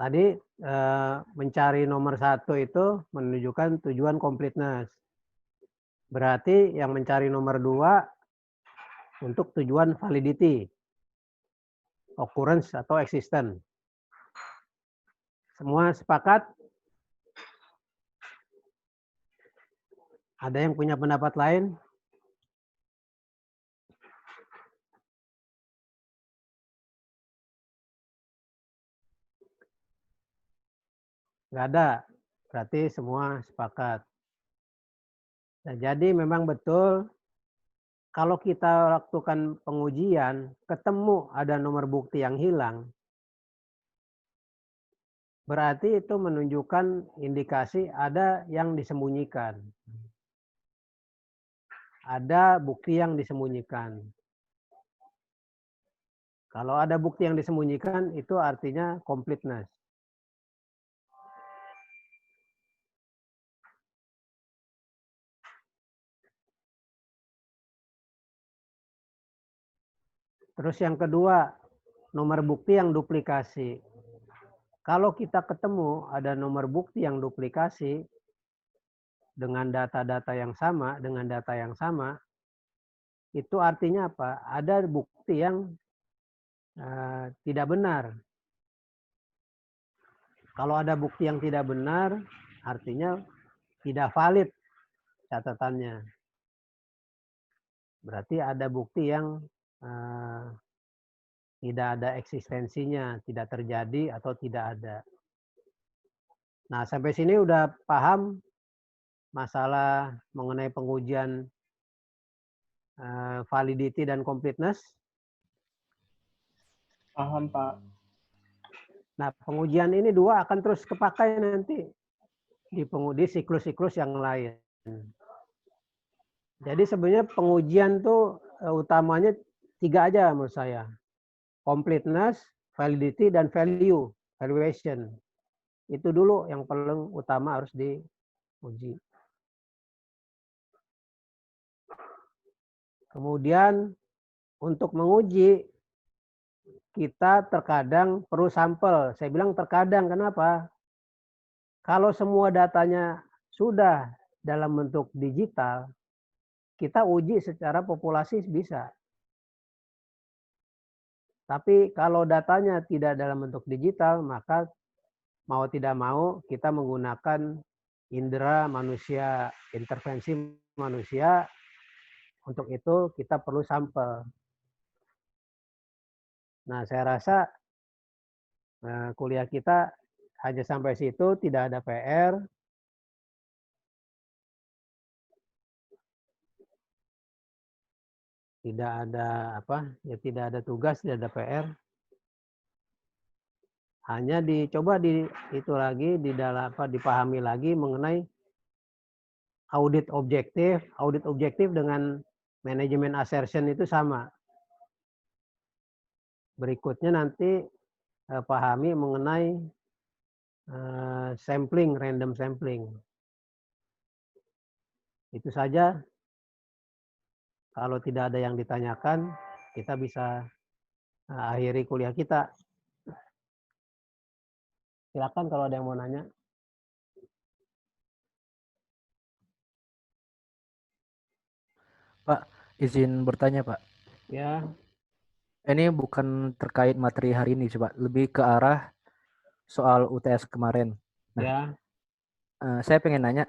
[SPEAKER 1] Tadi mencari nomor 1 itu menunjukkan tujuan completeness. Berarti yang mencari nomor 2 untuk tujuan validity, occurrence atau existence. Semua sepakat? Ada yang punya pendapat lain? Nggak ada. Berarti semua sepakat. Nah, jadi memang betul kalau kita lakukan pengujian, ketemu ada nomor bukti yang hilang, berarti itu menunjukkan indikasi ada yang disembunyikan. Ada bukti yang disembunyikan. Kalau ada bukti yang disembunyikan, itu artinya completeness. Terus yang kedua, nomor bukti yang duplikasi. Kalau kita ketemu ada nomor bukti yang duplikasi dengan data-data yang sama, itu artinya apa? Ada bukti yang tidak benar. Kalau ada bukti yang tidak benar, artinya tidak valid catatannya. Berarti ada bukti yang tidak ada eksistensinya, tidak terjadi atau tidak ada. Nah, sampai sini udah paham masalah mengenai pengujian validity dan completeness?
[SPEAKER 6] Paham, Pak.
[SPEAKER 1] Nah, pengujian ini dua akan terus kepakai nanti di siklus-siklus yang lain. Jadi sebenarnya pengujian tuh utamanya 3 aja menurut saya. Completeness, validity, dan valuation. Itu dulu yang paling utama harus diuji. Kemudian untuk menguji, kita terkadang perlu sampel. Saya bilang terkadang, kenapa? Kalau semua datanya sudah dalam bentuk digital, kita uji secara populasi bisa. Tapi kalau datanya tidak dalam bentuk digital, maka mau tidak mau kita menggunakan indera manusia, intervensi manusia. Untuk itu kita perlu sampel. Nah, saya rasa kuliah kita hanya sampai situ, tidak ada PR. Tidak ada tidak ada tugas, tidak ada PR. Hanya dicoba dipahami lagi mengenai audit objektif. Audit objektif dengan manajemen assertion itu sama. Berikutnya nanti pahami mengenai sampling, random sampling. Itu saja. Kalau tidak ada yang ditanyakan, kita bisa akhiri kuliah kita. Silakan kalau ada yang mau nanya.
[SPEAKER 3] Pak, izin bertanya, Pak.
[SPEAKER 1] Ya.
[SPEAKER 3] Ini bukan terkait materi hari ini, Pak. Lebih ke arah soal UTS kemarin. Nah,
[SPEAKER 1] Ya.
[SPEAKER 3] Saya pengen nanya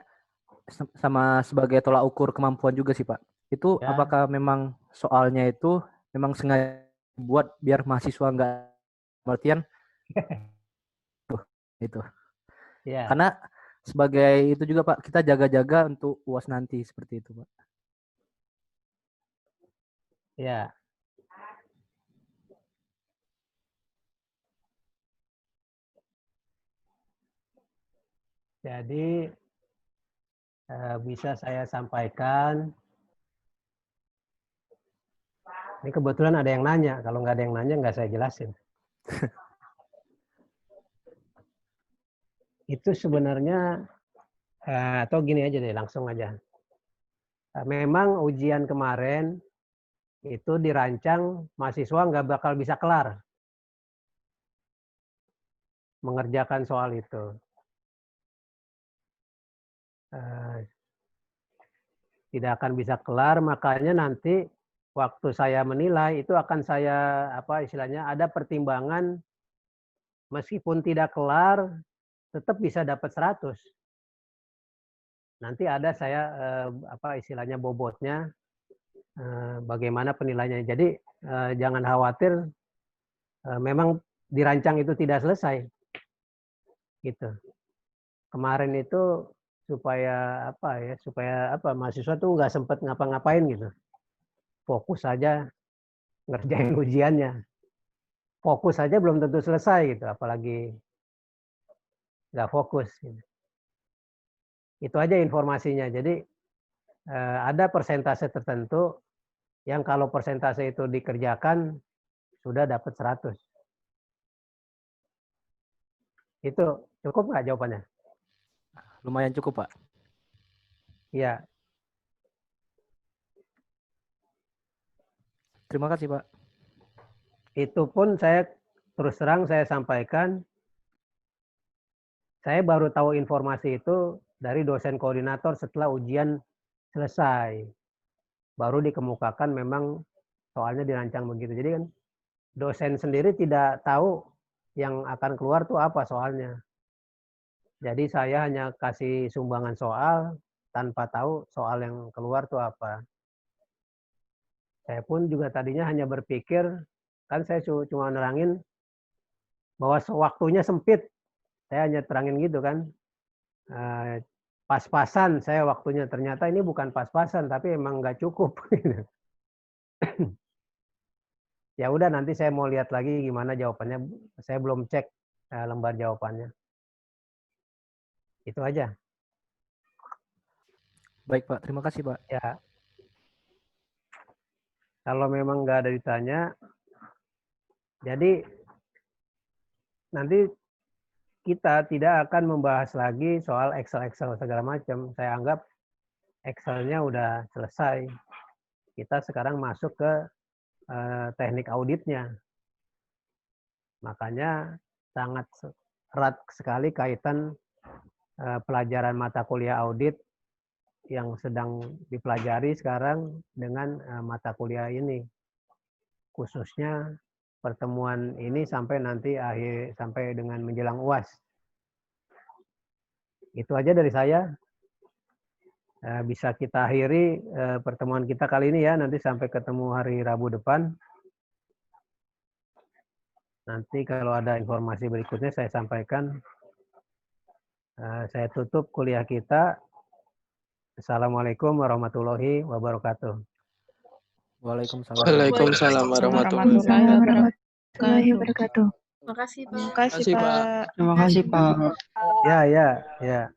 [SPEAKER 3] sama sebagai tolak ukur kemampuan juga sih, Pak. Itu
[SPEAKER 1] Ya.
[SPEAKER 3] apakah memang soalnya itu memang sengaja buat biar mahasiswa nggak artian itu.
[SPEAKER 1] Ya.
[SPEAKER 3] Karena sebagai itu juga, Pak, kita jaga-jaga untuk UAS nanti seperti itu, Pak.
[SPEAKER 1] Ya. Jadi bisa saya sampaikan. Ini kebetulan ada yang nanya. Kalau nggak ada yang nanya, nggak saya jelasin. Itu sebenarnya, atau gini aja deh, langsung aja. Memang ujian kemarin itu dirancang mahasiswa nggak bakal bisa kelar. mengerjakan soal itu. Tidak akan bisa kelar, makanya nanti waktu saya menilai itu akan saya istilahnya ada pertimbangan, meskipun tidak kelar tetap bisa dapat 100. Nanti ada saya istilahnya bobotnya, bagaimana penilaiannya. Jadi jangan khawatir, memang dirancang itu tidak selesai. Gitu. Kemarin itu supaya mahasiswa tuh nggak sempat ngapa-ngapain gitu. Fokus saja ngerjain ujiannya. Fokus saja belum tentu selesai gitu, apalagi nggak fokus. Gitu. Itu aja informasinya. Jadi ada persentase tertentu yang kalau persentase itu dikerjakan sudah dapat 100. Itu cukup nggak jawabannya?
[SPEAKER 3] Lumayan cukup, Pak.
[SPEAKER 1] Iya.
[SPEAKER 3] Terima kasih, Pak.
[SPEAKER 1] Itu pun saya terus terang saya sampaikan, saya baru tahu informasi itu dari dosen koordinator setelah ujian selesai. Baru dikemukakan memang soalnya dirancang begitu. Jadi kan dosen sendiri tidak tahu yang akan keluar tuh apa soalnya. Jadi saya hanya kasih sumbangan soal tanpa tahu soal yang keluar tuh apa. Saya pun juga tadinya hanya berpikir, kan saya cuma nerangin bahwa waktunya sempit. Saya hanya terangin gitu kan. Pas-pasan saya waktunya. Ternyata ini bukan pas-pasan, tapi emang nggak cukup. Ya udah, nanti saya mau lihat lagi gimana jawabannya. Saya belum cek lembar jawabannya. Itu aja.
[SPEAKER 3] Baik, Pak. Terima kasih, Pak.
[SPEAKER 1] Ya. Kalau memang nggak ada ditanya, jadi nanti kita tidak akan membahas lagi soal Excel segala macam. Saya anggap Excelnya udah selesai. Kita sekarang masuk ke teknik auditnya. Makanya sangat erat sekali kaitan pelajaran mata kuliah audit yang sedang dipelajari sekarang dengan mata kuliah ini. Khususnya pertemuan ini sampai nanti sampai dengan menjelang UAS. Itu aja dari saya. Bisa kita akhiri pertemuan kita kali ini ya. Nanti sampai ketemu hari Rabu depan. Nanti kalau ada informasi berikutnya saya sampaikan. Saya tutup kuliah kita. Assalamualaikum warahmatullahi wabarakatuh.
[SPEAKER 3] Waalaikumsalam.
[SPEAKER 10] Waalaikumsalam warahmatullahi wabarakatuh.
[SPEAKER 9] Terima kasih, Pak.
[SPEAKER 10] Terima kasih, Pak.
[SPEAKER 6] Terima kasih, Pak.
[SPEAKER 1] Ya.